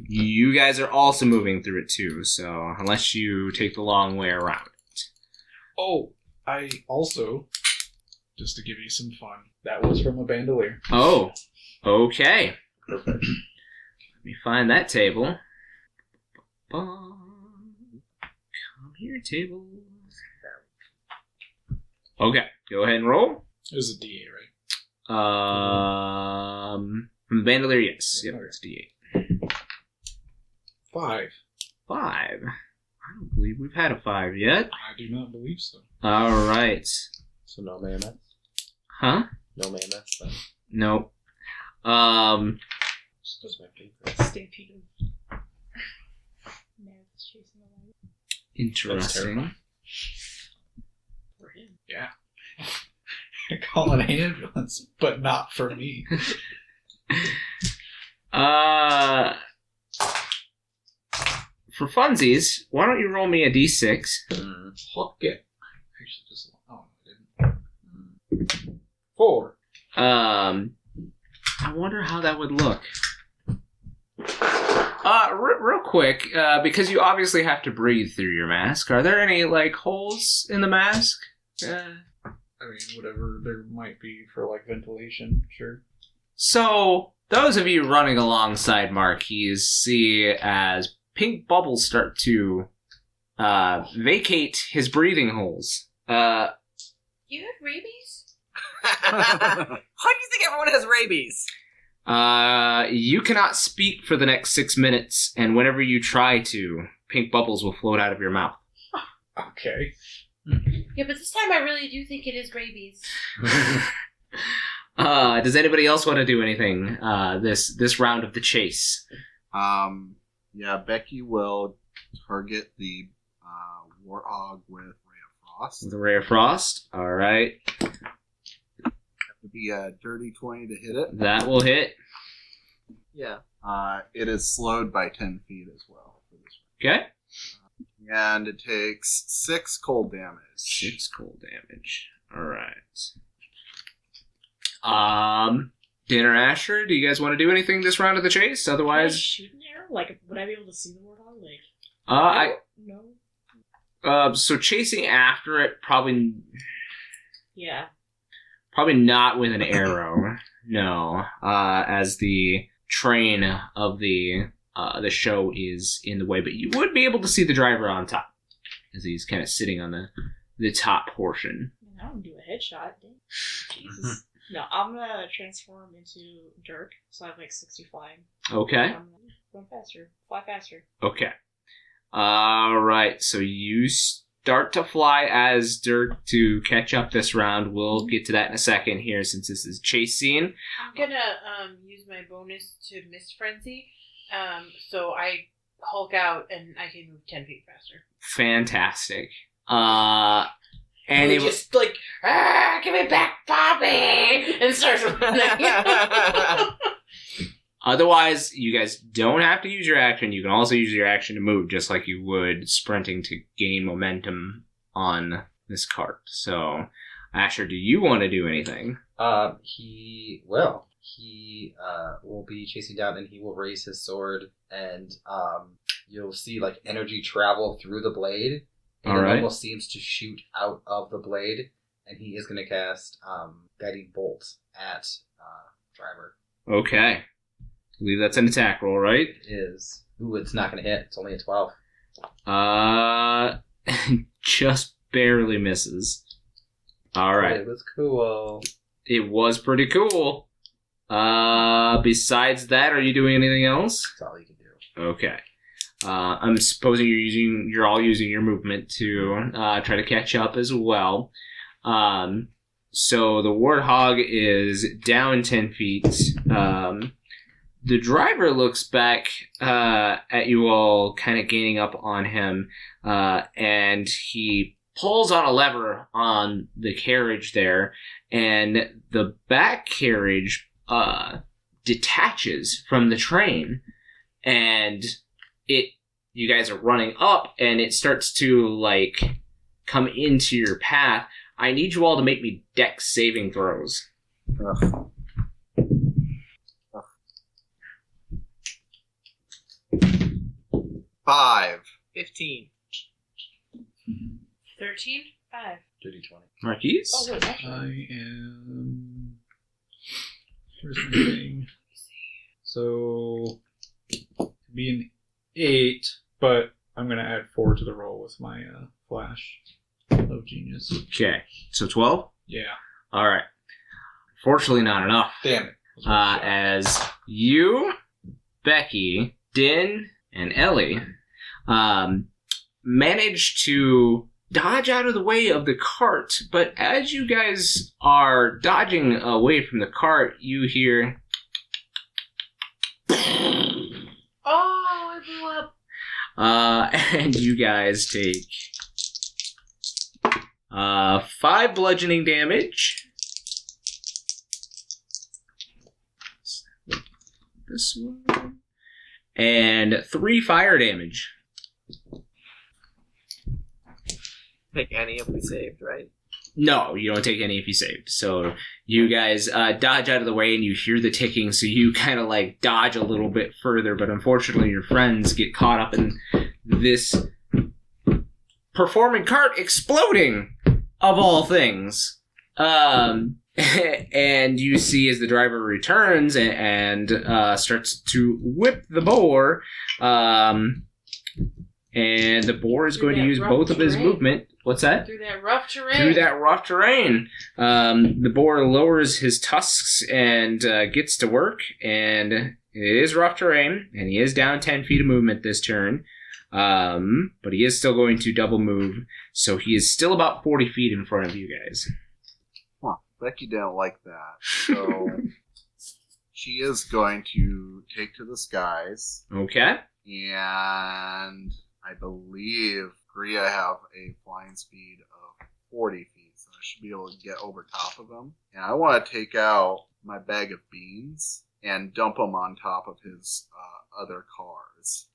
You guys are also moving through it too, so unless you take the long way around it. Oh, I also, just to give you some fun, that was from a bandolier. Oh, okay. Perfect. Let me find that table. Come here, table. Okay, go ahead and roll. It was a D8, right? From the bandolier, yes. Yep, it's D8. 5. 5. I don't believe we've had a 5 yet. I do not believe so. All right. So no mayonnaise? Huh? No mayonnaise then? Nope. Just my favorite. Stampede. No, it's chasing the light. Interesting. For him. Yeah. Call an ambulance, but not for me. For funsies, why don't you roll me a d6? Fuck it. Actually, just I didn't. 4. I wonder how that would look. Real quick, because you obviously have to breathe through your mask. Are there any holes in the mask? I mean, whatever there might be for ventilation, sure. So, those of you running alongside Marquies see as pink bubbles start to vacate his breathing holes. You have rabies? Why do you think everyone has rabies? You cannot speak for the next 6 minutes, and whenever you try to, pink bubbles will float out of your mouth. Okay. Yeah, but this time I really do think it is rabies. Does anybody else want to do anything this round of the chase? Yeah, Becky will target the warthog with Ray of Frost. With a Ray of Frost? Alright. Have to be a dirty 20 to hit it. That will hit. Yeah. It is slowed by 10 feet as well. For this Okay. and it takes 6 cold damage. 6 cold damage. Alright. Dan or Asher, do you guys want to do anything this round of the chase? Can I Otherwise... shoot an arrow? Would I be able to see the warthog? No. No. So chasing after it probably Probably not with an arrow. No. As the train of the show is in the way, but you would be able to see the driver on top as he's kind of sitting on the top portion. I don't do a headshot. Jesus. No, I'm gonna transform into Dirk, so I have like 60 flying. Okay. I'm gonna run faster, fly faster. Okay. Alright, so you start to fly as Dirk to catch up this round. We'll get to that in a second here since this is a chase scene. I'm gonna use my bonus to Mist Frenzy, so I Hulk out and I can move 10 feet faster. Fantastic. And it was just like, give it back, Bobby! And starts running. Otherwise, you guys don't have to use your action. You can also use your action to move, just like you would sprinting to gain momentum on this cart. So, Asher, do you want to do anything? He will. He will be chasing down, and he will raise his sword, and you'll see like energy travel through the blade, and it almost seems to shoot out of the blade. And he is going to cast Guiding Bolt at Driver. Okay. I believe that's an attack roll, right? It is. Ooh, it's not going to hit. It's only a 12. Just barely misses. All right. It was cool. It was pretty cool. Besides that, are you doing anything else? That's all you can do. Okay. I'm supposing you're all using your movement to try to catch up as well. So the Warthog is down 10 feet. The driver looks back at you all, kind of gaining up on him, and he pulls on a lever on the carriage there, and the back carriage detaches from the train, and you guys are running up, and it starts to like come into your path. I need you all to make me dex saving throws. Ugh. 5. 15. 13? 5. Dirty 20. Marquies? Oh, wait, actually. I am. Where's my thing? So, be an 8, but I'm going to add 4 to the roll with my flash of genius. Okay, so 12? Yeah. Alright. Fortunately, not enough. Damn it. As you, Becky, Din, and Ellie manage to dodge out of the way of the cart, but as you guys are dodging away from the cart, you hear... Oh, it blew up. And you guys take 5 bludgeoning damage. This one. And 3 fire damage. Take any if we saved, right? No, you don't take any if you saved. So you guys dodge out of the way and you hear the ticking, so you kind of like dodge a little bit further, but unfortunately your friends get caught up in this performing cart exploding, of all things. And you see as the driver returns and starts to whip the boar, and the boar is going to use both of his movement. What's that? Through that rough terrain. Through that rough terrain. The boar lowers his tusks and gets to work, and it is rough terrain, and he is down 10 feet of movement this turn, but he is still going to double move, so he is still about 40 feet in front of you guys. Becky didn't like that, so she is going to take to the skies. Okay. And I believe Gria have a flying speed of 40 feet, so I should be able to get over top of him. And I want to take out my bag of beans and dump them on top of his other cars.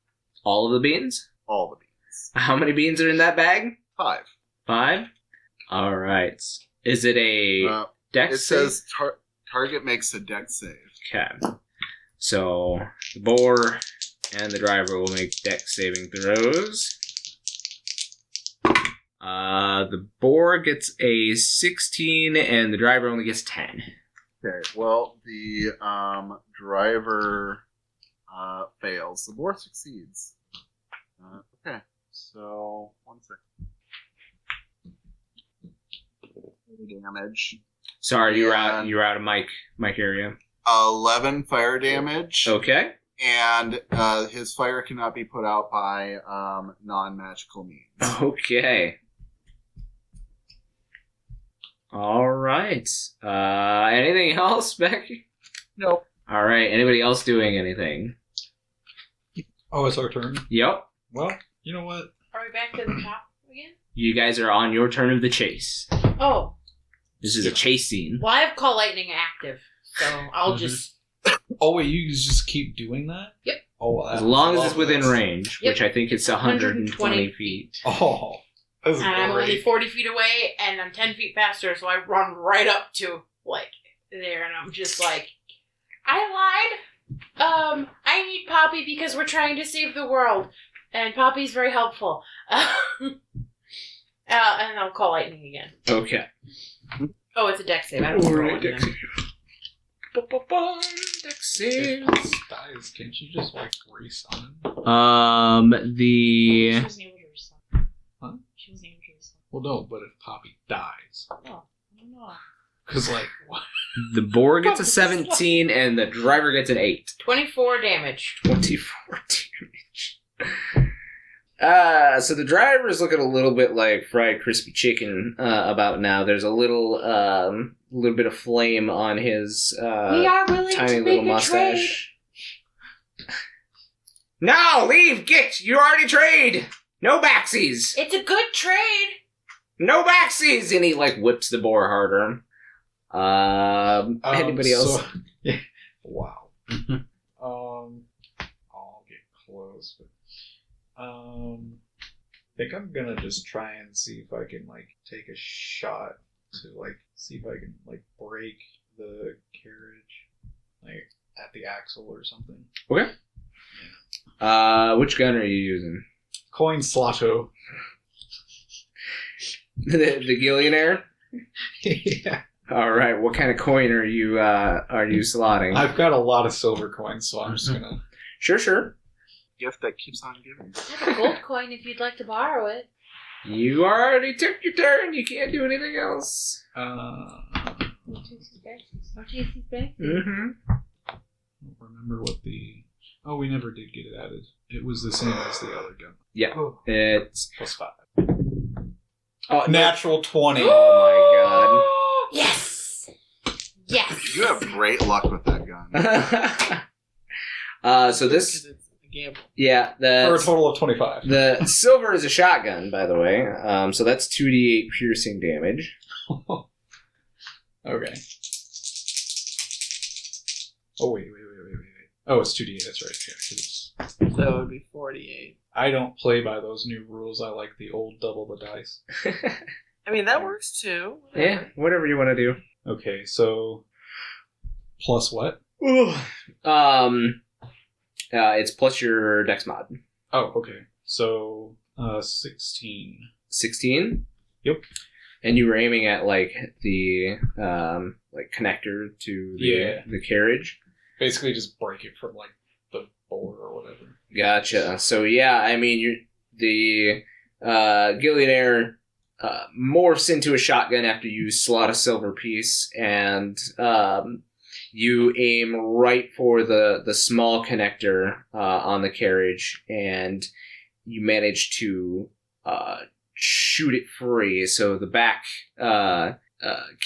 All of the beans? All the beans. How many beans are in that bag? 5. 5? All right. Is it a dex It save? says target makes a dex save. Okay. So the boar and the driver will make dex saving throws. The boar gets a 16, and the driver only gets 10. Okay, well, the driver fails. The boar succeeds. Okay, so 1 second. Damage. Sorry, you were out of mic area. 11 fire damage. Okay. And his fire cannot be put out by non-magical means. Okay. All right. Anything else, Becky? Nope. All right. Anybody else doing anything? Oh, it's our turn. Yep. Well, you know what? Are we back to the top again? You guys are on your turn of the chase. Oh. This is a chase scene. Well, I have Call Lightning active, so I'll just... Oh, wait, you just keep doing that? Yep. Oh, well, As long as it's within range, Yep. which I think it's 120 feet. Oh. This is And I'm great. only 40 feet away, and I'm 10 feet faster, so I run right up to, like, there, and I'm just like, I lied. I need Poppy because we're trying to save the world, and Poppy's very helpful. And I'll Call Lightning again. Okay. Oh, it's a dex save. I don't All roll right, it dex then. save. Dex saves. Dies, can't you just, like, resummon? The... She wasn't able to respond. Huh? She wasn't able to respond. Well, no, but if Poppy dies. Oh, I don't know. Because, like, what? The boar gets a 17, and the driver gets an 8. 24 damage. 24 damage. So the driver is looking a little bit like fried crispy chicken about now. There's a little bit of flame on his We are willing tiny to little make a trade. mustache. No, leave! Get! You already trade! No backsies! It's a good trade. No backsies! And he, like, whips the boar harder. Anybody else? So, yeah. Wow. I'll get close. But, I think I'm gonna just try and see if I can, like, take a shot to, like, see if I can, like, break the carriage, like, at the axle or something. Okay. Which gun are you using? Coin slotto. the Gillionaire? Yeah. All right. What kind of coin are you slotting? I've got a lot of silver coins, so I'm just gonna... Sure. Gift that keeps on giving. I have a gold coin if you'd like to borrow it. You already took your turn. You can't do anything else. Mm-hmm. I don't remember what the... Oh, we never did get it added. It was the same as the other gun. Yeah. Oh. It's... +5. Oh, Natural 20. Oh, Yes! Yes! You have great luck with that gun. my God. So this... It's a gamble. Yeah. For a total of 25. The silver is a shotgun, by the way. So that's 2d8 piercing damage. Okay. Oh, wait. Oh, it's 2d8, that's right. Yeah, 'cause it's... So it would be 48. I don't play by those new rules. I like the old double the dice. I mean, that works too. Yeah, whatever you want to do. Okay, so... Plus what? It's plus your dex mod. Oh, okay. So, 16. 16? Yep. And you were aiming at, like, the, like, connector to the carriage? Basically just break it from, like, the board or whatever. Gotcha. So, yeah, I mean, the Gillionaire morphs into a shotgun after you slot a silver piece, and you aim right for the small connector on the carriage, and you manage to shoot it free. So the back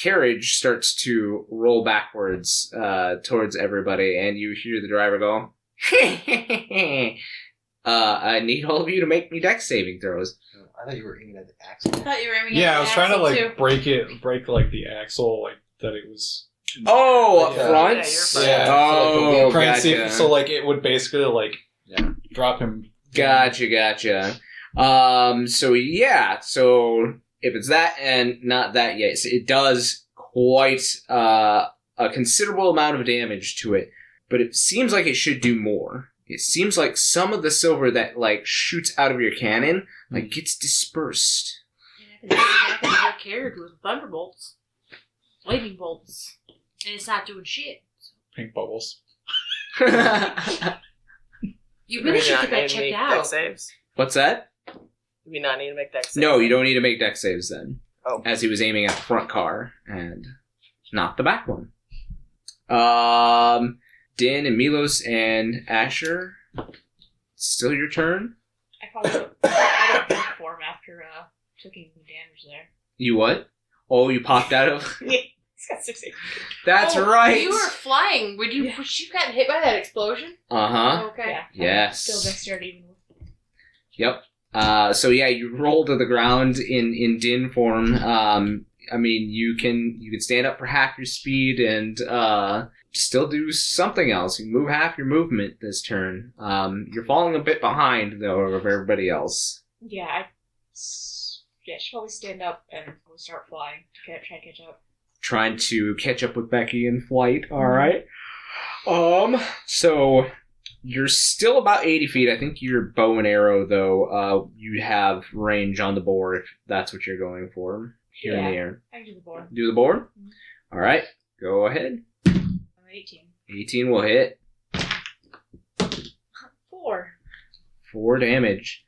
carriage starts to roll backwards towards everybody, and you hear the driver go, I need all of you to make me dex saving throws. I thought you were aiming at the axle. I thought you were aiming Yeah, at I the was trying to, axle, like, too. break, like, the axle, like, that it was... Oh, up Yeah. front? Yeah, you're fine. Yeah. Oh, trying to see gotcha. if, so, like, it would basically, like, drop him. Gotcha. So yeah, so if it's that and not that, yes, it does quite a considerable amount of damage to it, but it seems like it should do more. It seems like some of the silver that, like, shoots out of your cannon, like, gets dispersed. And then I can get carried with thunderbolts. Lightning bolts. And it's not doing shit. Pink bubbles. You really should get that checked out. Dex saves. What's that? Do we not need to make dex saves? No, you don't need to make dex saves then. Oh. As he was aiming at the front car and not the back one. Din and Milos and Asher. Still your turn? I followed out of form after taking damage there. You what? Oh, you popped out of? Yeah, he's got 6 HP. That's Oh, right. You were flying. Would you gotten hit by that explosion? Uh-huh. Okay. Yeah. Yes. Still dexterity even with. Yep. So yeah, you roll to the ground in Din form. I mean, you can stand up for half your speed and still do something else. You move half your movement this turn. You're falling a bit behind though of everybody else. Yeah, I should probably stand up and we'll start flying to try to catch up. Trying to catch up with Becky in flight. All right. So you're still about 80 feet. I think your bow and arrow, though, you have range on the board if that's what you're going for here in the air. I can do the board. Do the board? Mhm. All right. Go ahead. 18. 18 will hit. 4. 4 damage.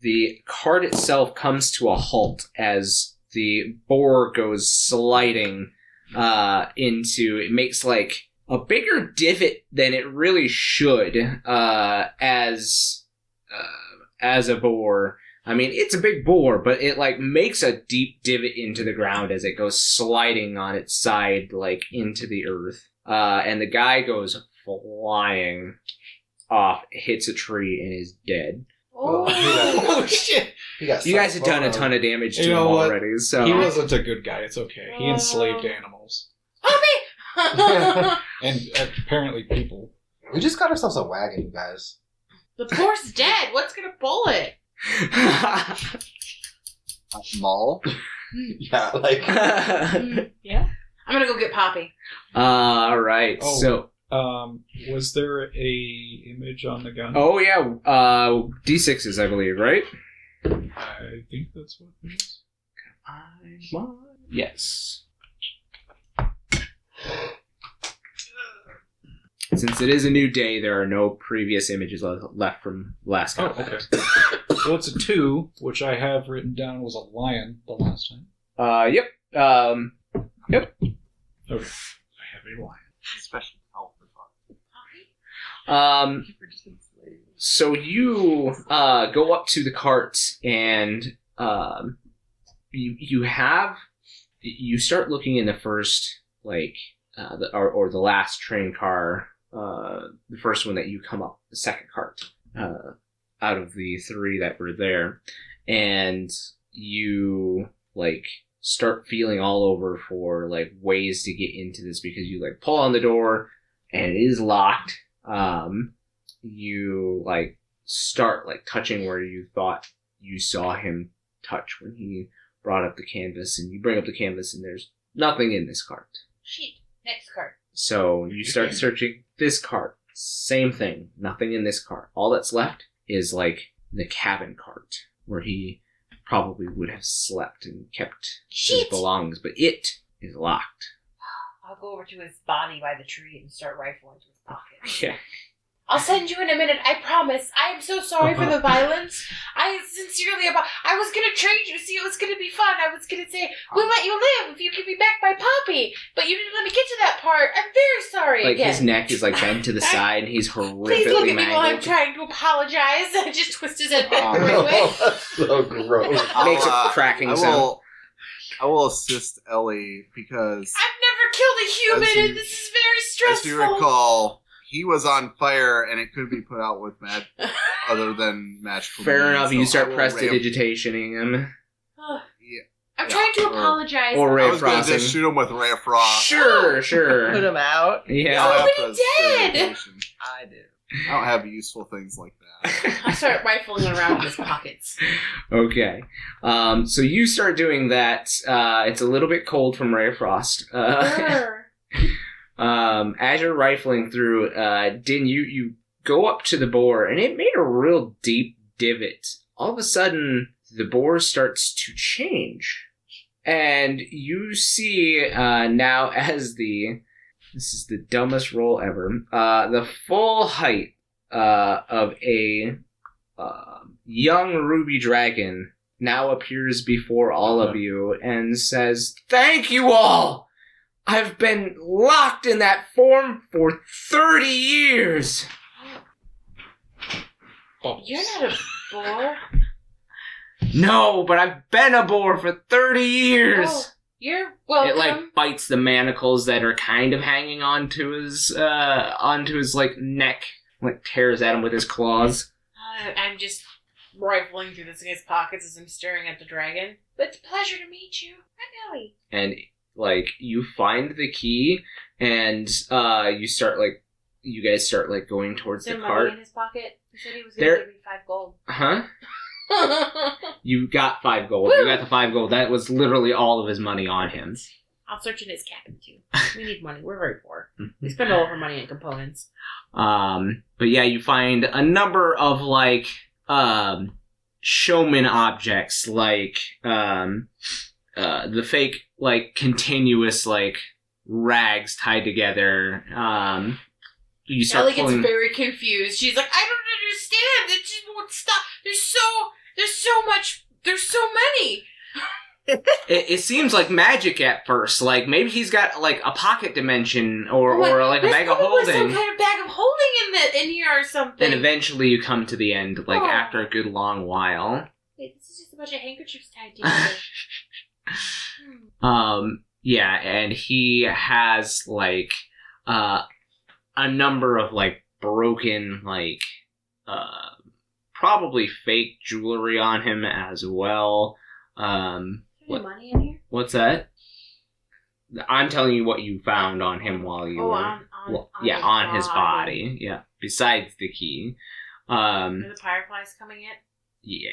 The cart itself comes to a halt as the boar goes sliding into... It makes, like, a bigger divot than it really should as a boar. I mean, it's a big boar, but it, like, makes a deep divot into the ground as it goes sliding on its side, like, into the earth. And the guy goes flying off, hits a tree, and is dead. Oh shit! You guys have done a ton of damage to him already, so... He wasn't a good guy, it's okay. He enslaved animals. Puppy! And apparently people. We just got ourselves a wagon, you guys. The boar's dead. What's gonna pull it? Maul. Yeah, like... Yeah? I'm gonna go get Poppy. Alright, Oh. so... Was there a image on the gun? Oh, yeah, D6s, I believe, right? I think that's what it is. Yes. Since it is a new day, there are no previous images left from last time. Oh, okay. Well, it's a 2, which I have written down was a lion the last time. Yep. Yep. Okay. I have a lion. Special health for So you go up to the cart and you start looking in the first the last train car, the first one that you come up, the second cart out of the 3 that were there, and you start feeling all over for ways to get into this because you pull on the door and it is locked. You start touching where you thought you saw him touch when he brought up the canvas, and you bring up the canvas and there's nothing in this cart. Shit. Next card. So you start searching this cart. Same thing. Nothing in this cart. All that's left is the cabin cart where he probably would have slept and kept his belongings, but it is locked. I'll go over to his body by the tree and start rifling into his pocket. Yeah. I'll send you in a minute, I promise. I am so sorry for the violence. I was gonna trade you, see, it was gonna be fun. I was gonna say, we'll let you live if you give me back my Poppy. But you didn't let me get to that part. I'm very sorry again. His neck is bent to the side and he's horrifically Please look at me while I'm mangled. trying to apologize. I just twist his head back Oh, the right way. That's so gross. Makes a cracking sound. I will assist Ellie because, I've never killed a human, As you- and this is very stressful. as you recall, he was on fire and it couldn't be put out with other than magical. Fair means, enough, so you I start will prestidigitationing him. I'm trying to apologize. Or I ray was going to frosting. just shoot him with Ray of Frost. Sure. Put him out. Yeah. I'll have Somebody prestidigitation. I do. I don't have useful things like that. I start rifling around in his pockets. Okay. So you start doing that. It's a little bit cold from Ray of Frost. As you're rifling through, Din, you go up to the boar, and it made a real deep divot. All of a sudden, the boar starts to change. And you see now as this is the dumbest roll ever, the full height of a young ruby dragon now appears before all of you and says, "Thank you all! I've been locked in that form for 30 years! You're not a boar. No, but I've been a boar for 30 years! Oh, you're welcome. It, like, bites the manacles that are kind of hanging onto his neck. Like, tears at him with his claws. I'm just rifling through this guy's pockets as I'm staring at the dragon. It's a pleasure to meet you. I'm Ellie. And, like, you find the key, and you guys start, like, going towards the cart. Money in his pocket? He said he was going to give me 5 gold. Huh? You got 5 gold. Woo! You got the 5 gold. That was literally all of his money on him. I'll search in his cabin, too. We need money. We're very poor. We spend all of our money on components. But yeah, you find a number of, like, showman objects, like, the fake, like, continuous, like, rags tied together. You start Ellie pulling... gets very confused. She's like, I don't understand. It just won't stop. There's so many. It seems like magic at first. Like, maybe he's got, like, a pocket dimension or like a bag of holding. There's some kind of bag of holding in here or something. And eventually you come to the end, like, after a good long while. Wait, this is just a bunch of handkerchiefs tied together. Yeah, and he has, like, a number of, like, broken, like, probably fake jewelry on him as well. Any money in here? What's that? I'm telling you what you found on him while you were... on his body. Yeah, besides the key. Are the fireflies coming in? Yeah.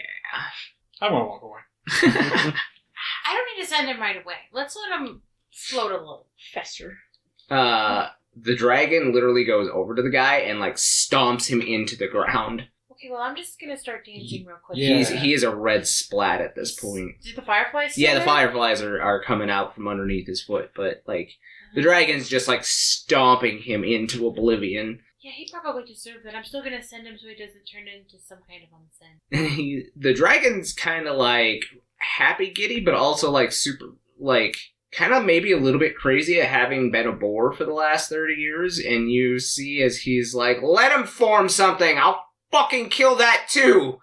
I won't walk away. I don't need to send him right away. Let's let him float a little. Fester. The dragon literally goes over to the guy and, like, stomps him into the ground. Okay, well, I'm just gonna start dancing real quick. Yeah. He is a red splat at this point. Did the fireflies Yeah, the fireflies are coming out from underneath his foot, but, like, the dragon's just, like, stomping him into oblivion. Yeah, he probably deserved that. I'm still gonna send him so he doesn't turn into some kind of unsend. The dragon's kind of, like, happy giddy, but also, like, super, like, kind of maybe a little bit crazy at having been a boar for the last 30 years, and you see as he's like, let him form something! I'll fucking kill that too!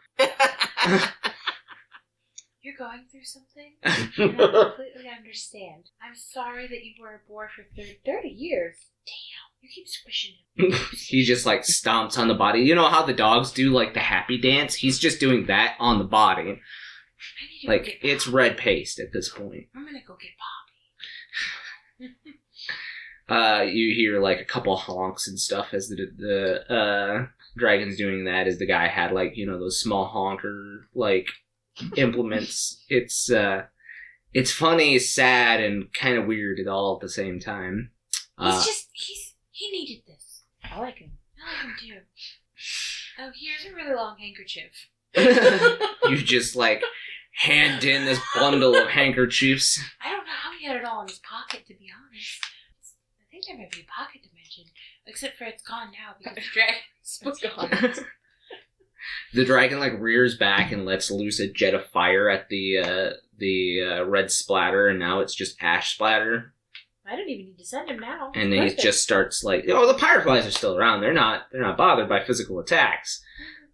You're going through something? And I completely understand. I'm sorry that you were a boar for 30 years. Damn, you keep squishing him. He just, like, stomps on the body. You know how the dogs do, like, the happy dance? He's just doing that on the body. Like, it's red paste at this point. I'm gonna go get Poppy. You hear, like, a couple honks and stuff as the dragon's doing that, as the guy had, like, you know, those small honker, like, implements. It's funny, sad, and kind of weird at all at the same time. He needed this. I like him too. Oh, here's a really long handkerchief. You just, like, hand in this bundle of handkerchiefs. I don't know how he had it all in his pocket, to be honest. I think there might be a pocket dimension. Except for it's gone now because the dragon's gone. The dragon, like, rears back and lets loose a jet of fire at the red splatter, and now it's just ash splatter. I don't even need to send him now. And then he just starts, like, oh, the fireflies are still around. They're not bothered by physical attacks.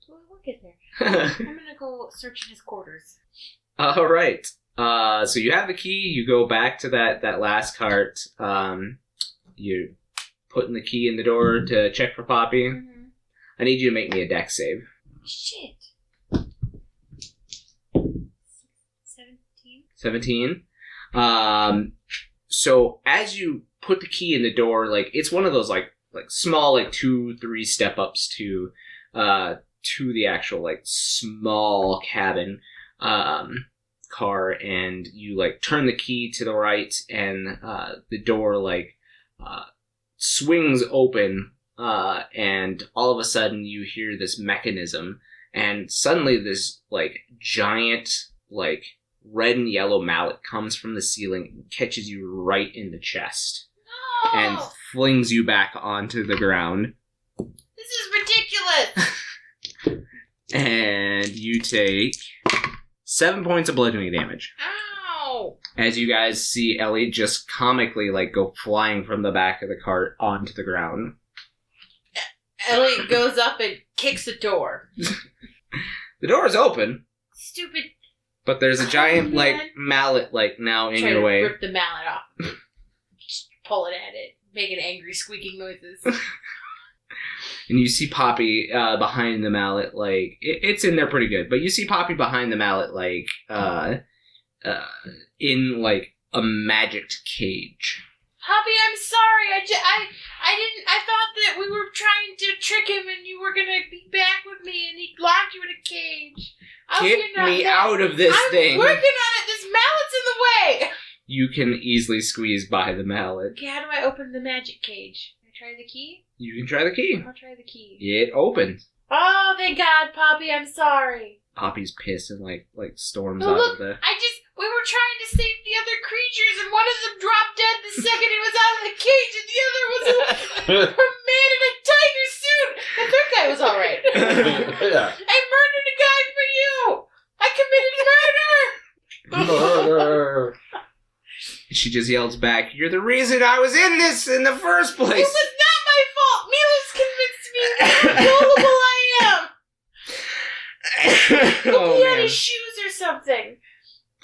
We'll get there. I'm gonna go search in his quarters. All right. So you have the key. You go back to that last cart. You're putting the key in the door to check for Poppy. Mm-hmm. I need you to make me a dex save. Shit. 17. So as you put the key in the door, like, it's one of those like small, like 2-3 step ups to the actual, like, small cabin car, and you, like, turn the key to the right, and the door, like, swings open, and all of a sudden you hear this mechanism, and suddenly this, like, giant, like, red and yellow mallet comes from the ceiling and catches you right in the chest. No! And flings you back onto the ground. This is ridiculous! And you take 7 points of bludgeoning damage. Ow! As you guys see Ellie just comically, like, go flying from the back of the cart onto the ground. Ellie goes up and kicks the door. The door is open, Stupid. but there's a giant, man. like, mallet, like, now in Try your to way. rip the mallet off. Just pulling at it, making angry squeaking noises. And you see Poppy behind the mallet, like, it's in there pretty good, but you see Poppy behind the mallet, like, in, like, a magicked cage. Poppy, I'm sorry. I thought that we were trying to trick him and you were gonna be back with me and he locked you in a cage. Get me out of this thing. I'm working on it. This mallet's in the way. You can easily squeeze by the mallet. Okay, how do I open the magic cage? Can I try the key? You can try the key. I'll try the key. It opens. Oh, thank God, Poppy, I'm sorry. Poppy's pissed and, like storms Oh, out look, of the... we were trying to save the other creatures and one of them dropped dead the second he was out of the cage and the other was a man in a tiger suit. The third guy was alright. Yeah. I murdered a guy for you. I committed murder. Murder. She just yells back, "You're the reason I was in this in the first It place!" was not my fault. Milos convinced me how gullible I am. Put Oh, me on man. his shoes or something.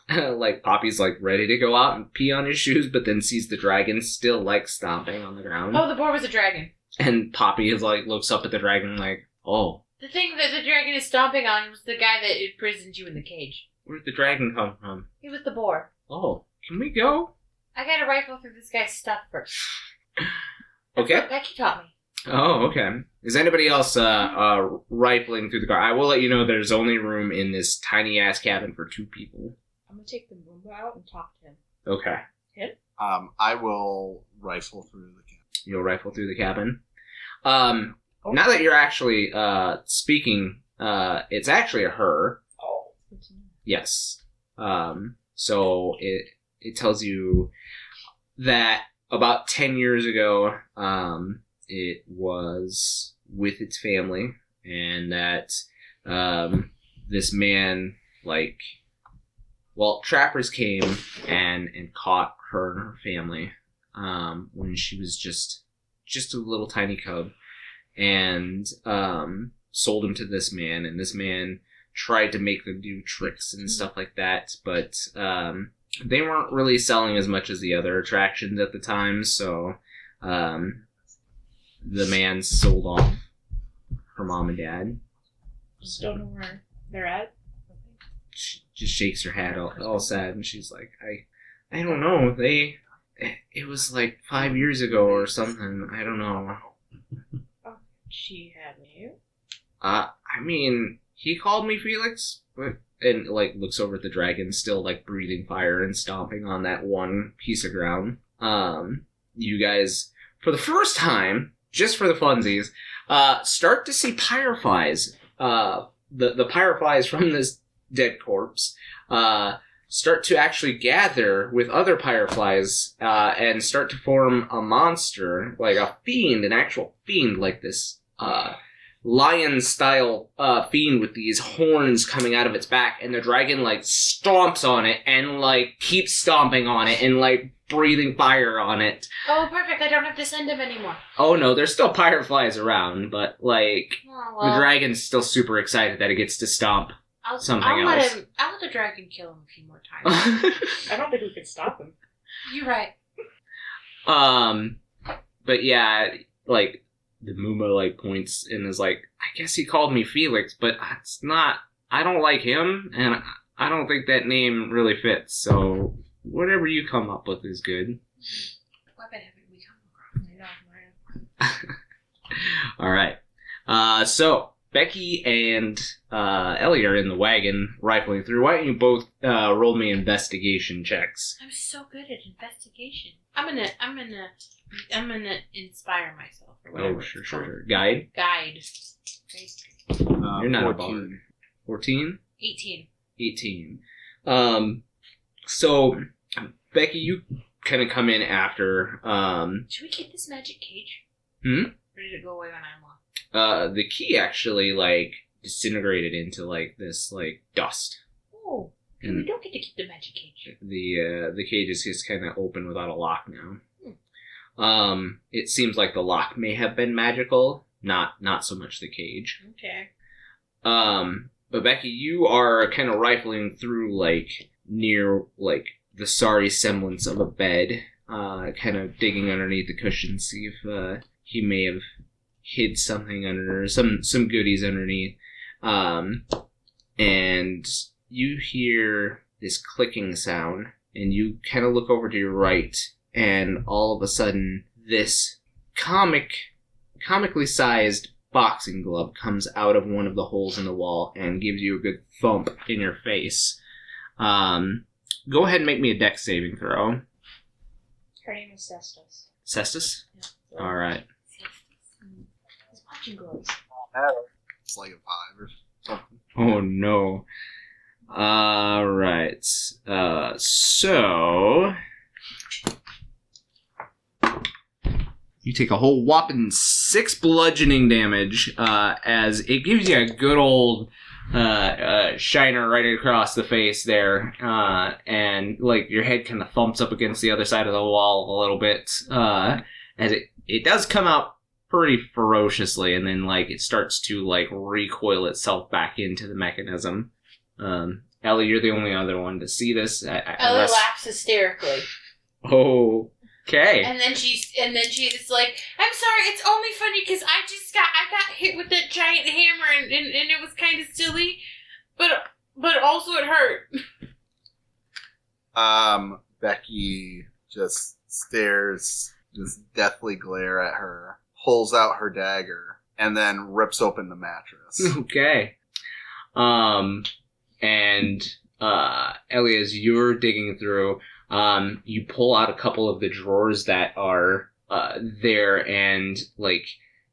Like, Poppy's, like, ready to go out and pee on his shoes, but then sees the dragon still, like, stomping on the ground. Oh, the boar was a dragon. And Poppy is, like, looks up at the dragon like, oh, The thing that the dragon is stomping on was the guy that imprisoned you in the cage. where'd the dragon come from? He was the boar. Oh, can we go? I gotta rifle through this guy's stuff first. That's Okay. what Becky taught me. Oh, okay. Is anybody else rifling through the car? I will let you know there's only room in this tiny-ass cabin for 2 people. I'm gonna take the Moomba out and talk to him. Okay. I will rifle through the camp. You'll rifle through the cabin. Now that you're actually speaking, it's actually a her. Oh, good to know. Yes. So it tells you that about 10 years ago, it was with its family, and that this man, like, well, trappers came and caught her and her family when she was just a little tiny cub, and sold him to this man, and this man tried to make them do tricks and stuff like that, but they weren't really selling as much as the other attractions at the time, so the man sold off her mom and dad. Just don't know where they're at. She just shakes her head all sad, and she's like, I don't know, it was like 5 years ago or something, I don't know. She had you. I mean, he called me Felix, and, like, looks over at the dragon, still, like, breathing fire and stomping on that one piece of ground. You guys, for the first time, just for the funsies, start to see pyreflies. The pyreflies from this dead corpse, start to actually gather with other pyreflies, and start to form a monster, like a fiend, an actual fiend, like this, lion-style fiend with these horns coming out of its back, and the dragon, like, stomps on it, and, like, keeps stomping on it, and, like, breathing fire on it. Oh, perfect. I don't have to send him anymore. Oh, no, there's still pyreflies around, but, like, Oh, the well. dragon's still super excited that it gets to stomp something I'll else. let the dragon kill him a few more times. I don't think we could stop him. You're right. But yeah, like, the Muma, like, points and is like, I guess he called me Felix, but it's not, I don't like him, and I don't think that name really fits, so whatever you come up with is good. What weapon haven't we come across? Alright. So, Becky and Ellie are in the wagon, rifling through. Why don't you both roll me investigation checks? I'm so good at investigation. I'm gonna inspire myself or whatever. Oh, sure. Guide? Guide. You're not 14. a bard. 14? 18. 18. So, Becky, you kind of come in after. Should we keep this magic cage? Hmm? Or did it go away when I unlocked? The key actually, like, disintegrated into, like, this, like, dust. Oh, And we don't get to keep the magic cage. the cage is just kind of open without a lock now. It seems like the lock may have been magical, not so much the cage. Okay. But Becky, you are kind of rifling through, like, near, like, the sorry semblance of a bed, kind of digging underneath the cushion, see if he may have hid something under, some goodies underneath. And you hear this clicking sound, and you kind of look over to your right, and all of a sudden, this comically sized boxing glove comes out of one of the holes in the wall and gives you a good thump in your face. Go ahead and make me a dex saving throw. Her name is Cestus. Cestus? Yeah. Alright. His punching gloves. It's like a 5 or something. Oh no. Alright. So... You take a whole whopping 6 bludgeoning damage, as it gives you a good old shiner right across the face there, and like your head kind of thumps up against the other side of the wall a little bit, as it does come out pretty ferociously, and then like it starts to like recoil itself back into the mechanism. Ellie, you're the only other one to see this. Ellie laughs hysterically. Okay. And then she's like, I'm sorry, it's only funny because I got hit with that giant hammer and it was kind of silly, but also it hurt. Becky just stares, just deathly glare at her, pulls out her dagger, and then rips open the mattress. Okay. And Ellie, as you're digging through, you pull out a couple of the drawers that are there, and like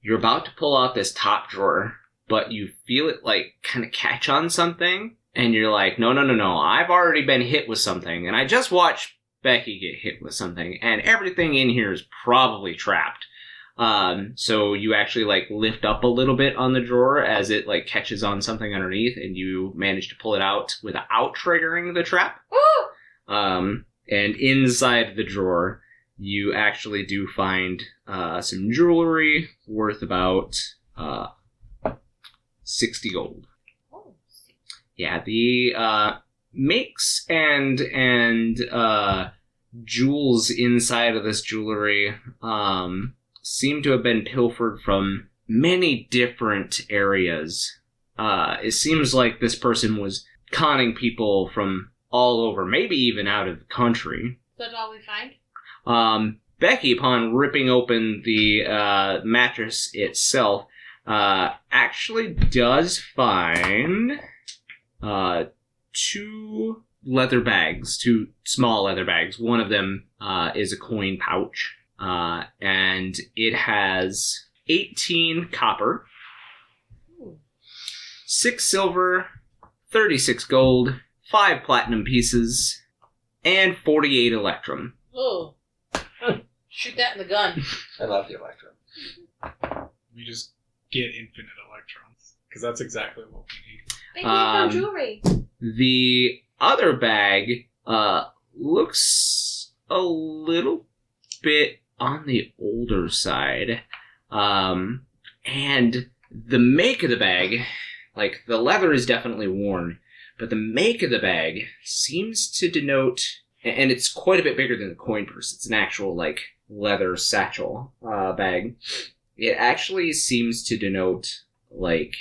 you're about to pull out this top drawer, but you feel it like kind of catch on something, and you're like, no, I've already been hit with something, and I just watched Becky get hit with something, and everything in here is probably trapped. So you actually like lift up a little bit on the drawer as it like catches on something underneath, and you manage to pull it out without triggering the trap. Woo! And inside the drawer, you actually do find some jewelry worth about 60 gold. Yeah, the makes and jewels inside of this jewelry seem to have been pilfered from many different areas. It seems like this person was conning people from all over, maybe even out of the country. That's all we find? Becky, upon ripping open the mattress itself, actually does find 2 leather bags, 2 small leather bags. One of them is a coin pouch, and it has 18 copper, 6 silver, 36 gold, 5 platinum pieces, and 48 electrum. Oh. Shoot that in the gun. I love the electrum. We just get infinite electrons, because that's exactly what we need. Make more jewelry. The other bag looks a little bit on the older side. And the make of the bag, like the leather is definitely worn, but the make of the bag seems to denote, and it's quite a bit bigger than the coin purse. It's an actual like leather satchel bag. It actually seems to denote like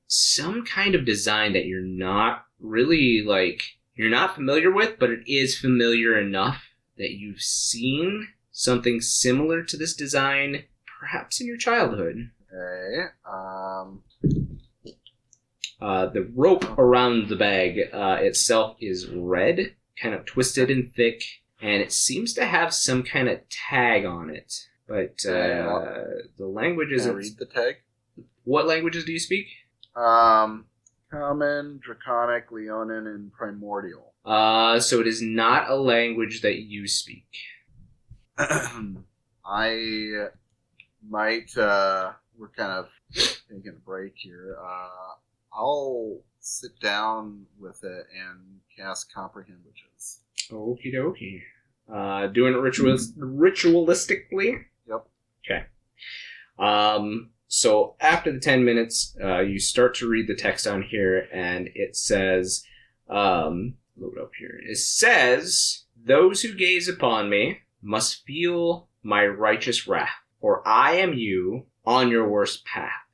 some kind of design that you're not really like, you're not familiar with, but it is familiar enough that you've seen something similar to this design perhaps in your childhood. Okay. The rope around the bag itself is red, kind of twisted and thick, and it seems to have some kind of tag on it. But the languages... Can I read the tag? What languages do you speak? Common, Draconic, Leonin, and Primordial. So it is not a language that you speak. I might, we're kind of taking a break here. I'll sit down with it and cast Comprehend Witches. Okie dokie. Doing it ritualistically? Yep. Okay. So after the 10 minutes, you start to read the text on here, and it says, load up here. It says, "Those who gaze upon me must feel my righteous wrath, for I am you on your worst path."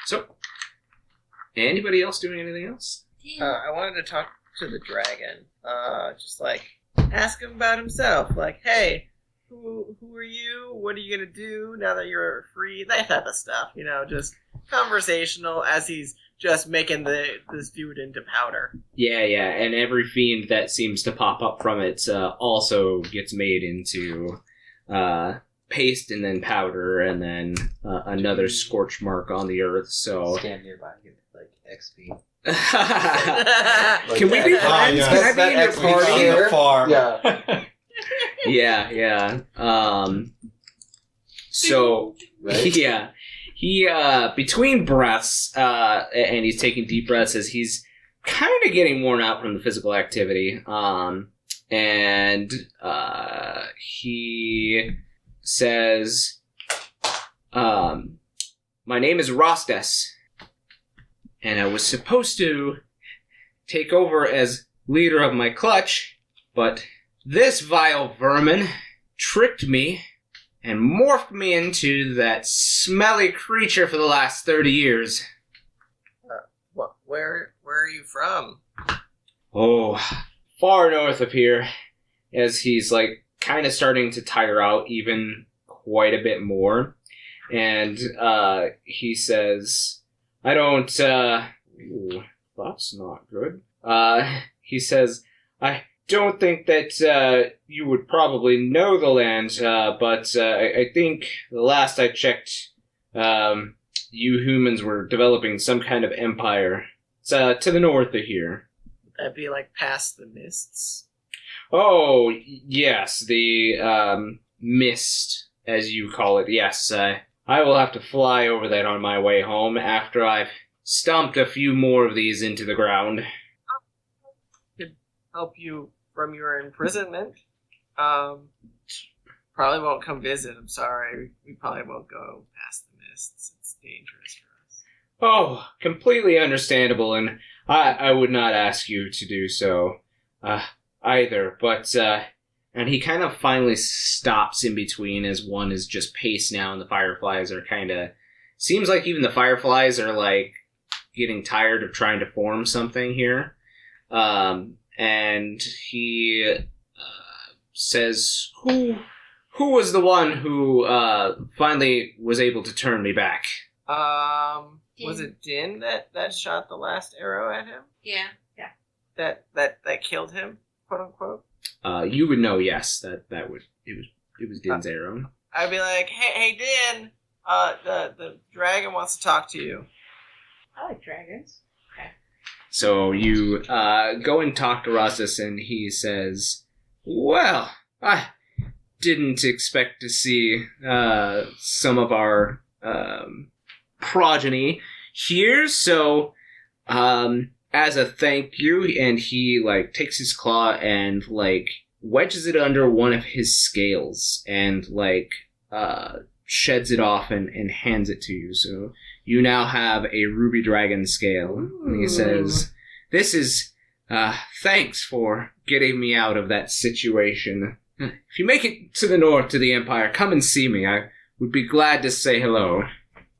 So, anybody else doing anything else? I wanted to talk to the dragon. Just like ask him about himself. Like, hey, who are you? What are you gonna do now that you're free? That type of stuff. You know, just conversational as he's just making this dude into powder. Yeah, and every fiend that seems to pop up from it also gets made into paste and then powder and then another scorch mark on the earth. So Stand nearby and get like XP. Can we be friends? yes. Can I be in your party? Here? Farm. Yeah. Yeah. So Right? yeah, he between breaths, and he's taking deep breaths as he's kind of getting worn out from the physical activity. And he says, "My name is Rostes, and I was supposed to take over as leader of my clutch, but this vile vermin tricked me and morphed me into that smelly creature for the last 30 years. What? Where are you from? Oh, far north of here," as he's like kind of starting to tire out even quite a bit more. And he says, "I don't, ooh, that's not good." He says, "I don't think that you would probably know the land, but I think the last I checked, you humans were developing some kind of empire. It's to the north of here." That'd be like past the mists. Oh, yes, the mist, as you call it. Yes, I will have to fly over that on my way home after I've stomped a few more of these into the ground. Could help you from your imprisonment. Probably won't come visit. I'm sorry. We probably won't go past the mists. It's dangerous for us. Oh, completely understandable, and I would not ask you to do so either, but and he kind of finally stops in between as one is just pace now and the fireflies are kind of, seems like even the fireflies are like getting tired of trying to form something here. And he says, who was the one who finally was able to turn me back? Was it Din that shot the last arrow at him? Yeah. That killed him, quote unquote? You would know, yes, it was Din's arrow. I'd be like, hey Din, the dragon wants to talk to you. I like dragons. So you go and talk to Rosses, and he says, "Well, I didn't expect to see some of our progeny here, so as a thank you," and he like takes his claw and like wedges it under one of his scales and like sheds it off and hands it to you. So you now have a ruby dragon scale. Ooh. And he says, "This is thanks for getting me out of that situation. If you make it to the north to the Empire, come and see me. I would be glad to say hello.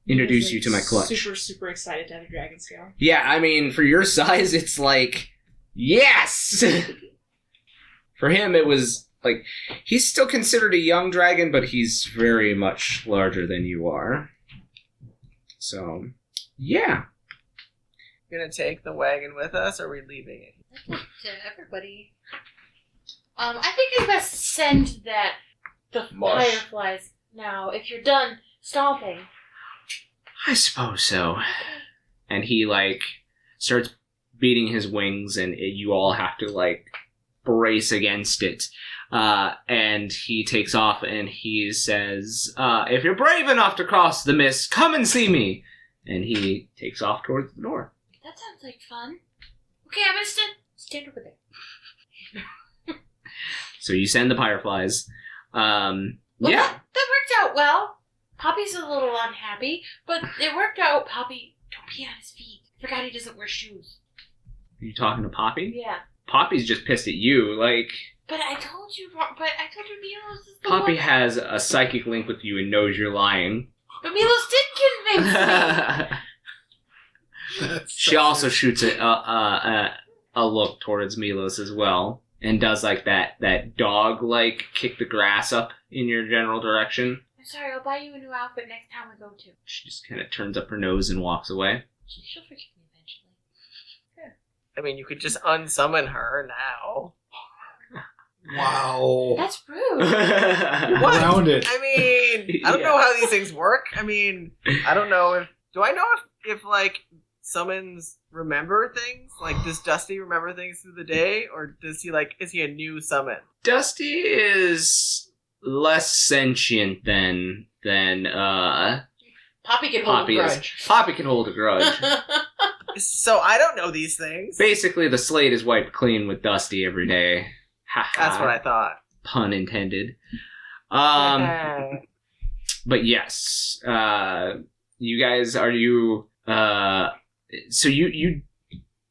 Introduce you to my clutch." Super excited to have a dragon scale. Yeah, I mean, for your size, it's like, yes! For him, it was like, he's still considered a young dragon, but he's very much larger than you are. So, yeah. Gonna take the wagon with us, or are we leaving it? That's up to everybody. I think it's best to send the Mush. fireflies now. If you're done stomping. I suppose so. And he, like, starts beating his wings, and you all have to, like, brace against it. And he takes off, and he says, if you're brave enough to cross the mist, come and see me. And he takes off towards the door. That sounds like fun. Okay, I'm gonna stand over there. So you send the fireflies. Well, Yeah. that worked out well. Poppy's a little unhappy, but it worked out. Poppy, don't pee on his feet. Forgot he doesn't wear shoes. Are you talking to Poppy? Yeah. Poppy's just pissed at you. Like, But I told you Milos is the Poppy one. has a psychic link with you and knows you're lying. But Milos did convince me. She also shoots a look towards Milos as well, and does like that dog like kick the grass up in your general direction. I'm sorry, I'll buy you a new outfit next time we go to. She just kind of turns up her nose and walks away. She'll forgive me eventually. I mean, you could just unsummon her now. Wow. That's rude. What? Around it. I mean, I don't know how these things work. I mean, I don't know if... Do I know if like, summons remember things? Like, does Dusty remember things through the day? Or does he, like... Is he a new summon? Dusty is less sentient than Poppy can hold Poppy a is. grudge. Poppy can hold a grudge. So I don't know these things. Basically, the slate is wiped clean with Dusty every day. That's what I thought. Pun intended. But yes, you guys, are you? So you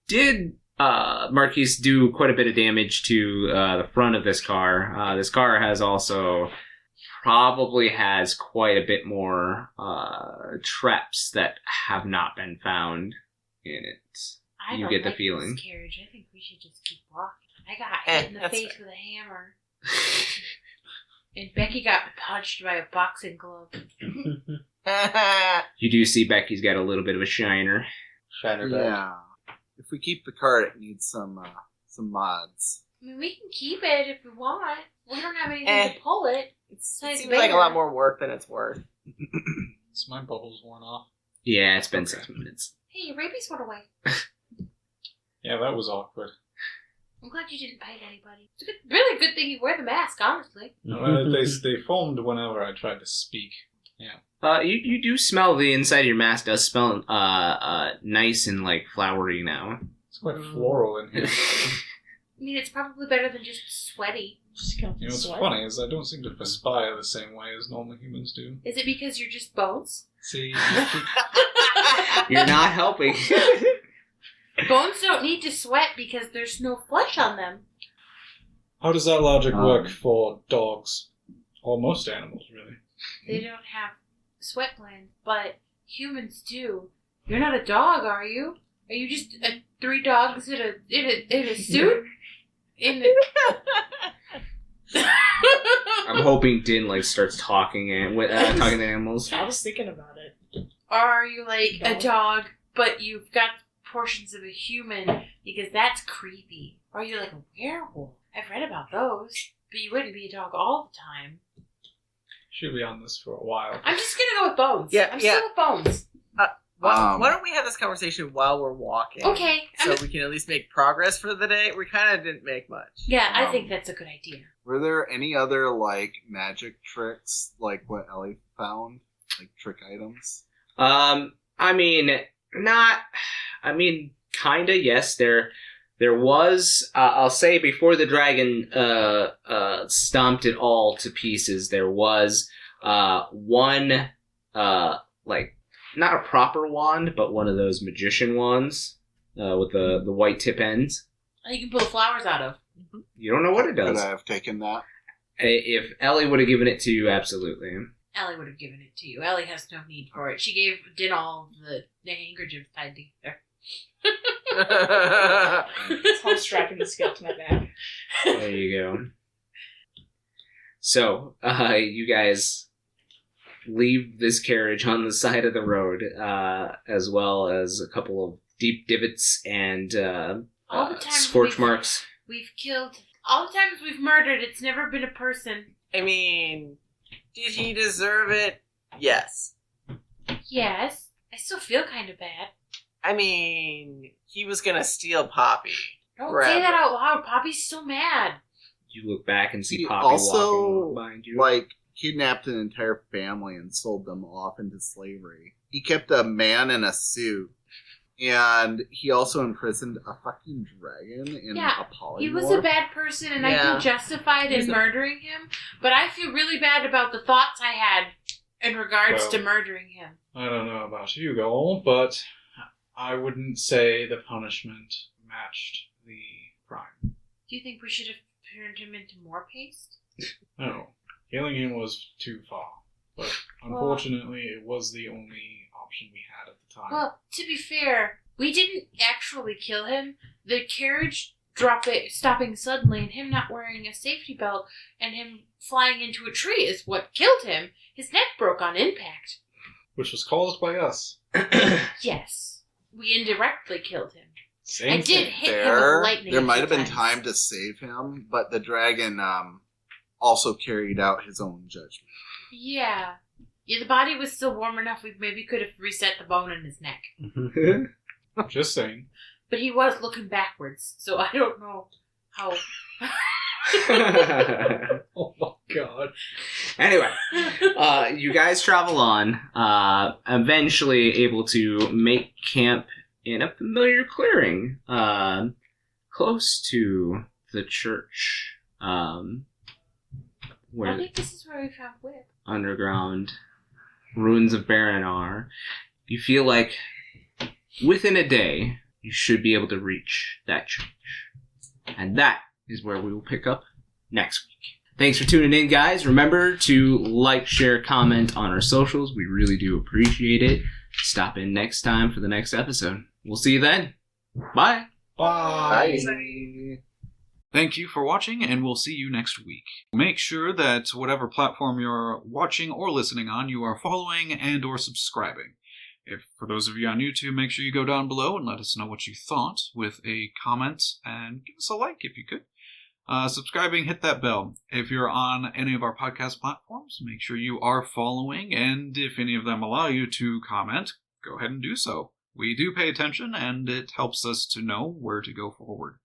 did, Marquies, do quite a bit of damage to the front of this car. This car probably has quite a bit more traps that have not been found in it. I You don't get the like feeling. This carriage. I think we should just keep walking. I got hit in the that's face with a hammer. And Becky got punched by a boxing glove. You do see Becky's got a little bit of a shiner. Shiner belt. Yeah. If we keep the cart, it needs some mods. I mean, we can keep it if we want. We don't have anything to pull it. It Besides seems like a bigger. lot more work than it's worth. My bubble's worn off. Yeah, it's been 6 minutes. Hey, your rabies went away. Yeah, that was awkward. I'm glad you didn't bite anybody. It's a really good thing you wear the mask, honestly. They foamed whenever I tried to speak. You do smell the inside of your mask does smell nice and like flowery now. It's quite floral in here. I mean, it's probably better than just sweaty. Just go You know what's sweat. funny is I don't seem to perspire the same way as normal humans do. Is it because you're just bones? See, You're not helping. Bones don't need to sweat because there's no flesh on them. how does that logic work for dogs? Or most animals, really. They don't have sweat glands, but humans do. You're not a dog, are you? Are you just 3 dogs in a suit? I'm hoping Din like starts talking and talking to animals. I was thinking about it. Or are you like a dog, but you've got portions of a human because that's creepy? Or are you like a werewolf? I've read about those, but you wouldn't be a dog all the time. Should be on this for a while. I'm just gonna go with bones. Yeah, I'm yeah. still with bones. Why don't we have this conversation while we're walking? Okay. So we can at least make progress for the day. We kind of didn't make much. Yeah, I think that's a good idea. Were there any other like magic tricks like what Ellie found, like trick items? Kinda. Yes, there was. I'll say before the dragon stomped it all to pieces, there was one like. Not a proper wand, but one of those magician wands with the white tip ends. You can pull the flowers out of. You don't know what it Could does. I have taken that? If Ellie would have given it to you, absolutely. Ellie would have given it to you. Ellie has no need for it. She gave Din all the handkerchiefs tied together. So I'm strapping the scale to my back. There you go. So, you guys leave this carriage on the side of the road, as well as a couple of deep divots and All the times scorch marks. We've killed. All the times we've murdered, it's never been a person. I mean, did he deserve it? Yes. Yes. I still feel kind of bad. I mean, he was gonna steal Poppy. Don't Forever. say that out loud. Poppy's still mad. You look back and see He Poppy also, walking behind you. like, kidnapped an entire family and sold them off into slavery. He kept a man in a suit, and he also imprisoned a fucking dragon in a polymorph. He was a bad person, and I feel justified in murdering him, but I feel really bad about the thoughts I had in regards to murdering him. I don't know about you, Goal, but I wouldn't say the punishment matched the crime. Do you think we should have turned him into more paste? No. Killing him was too far. But unfortunately, it was the only option we had at the time. Well, to be fair, we didn't actually kill him. The carriage stopping suddenly and him not wearing a safety belt and him flying into a tree is what killed him. His neck broke on impact. Which was caused by us. Yes. We indirectly killed him. Same I did thing. hit him with lightning. There might have been times. time to save him, but the dragon also carried out his own judgment. Yeah. Yeah, the body was still warm enough we maybe could have reset the bone in his neck. Just saying. But he was looking backwards, so I don't know how... Oh my god. Anyway, you guys travel on, eventually able to make camp in a familiar clearing, close to the church, where I think this is where we found Whip. underground ruins of Baron are. You feel like within a day, you should be able to reach that church. And that is where we will pick up next week. Thanks for tuning in, guys. Remember to like, share, comment on our socials. We really do appreciate it. Stop in next time for the next episode. We'll see you then. Bye. Bye. Bye. Thank you for watching, and we'll see you next week. Make sure that whatever platform you're watching or listening on, you are following and or subscribing. If, for those of you on YouTube, make sure you go down below and let us know what you thought with a comment, and give us a like if you could. Subscribing, hit that bell. If you're on any of our podcast platforms, make sure you are following, and if any of them allow you to comment, go ahead and do so. We do pay attention, and it helps us to know where to go forward.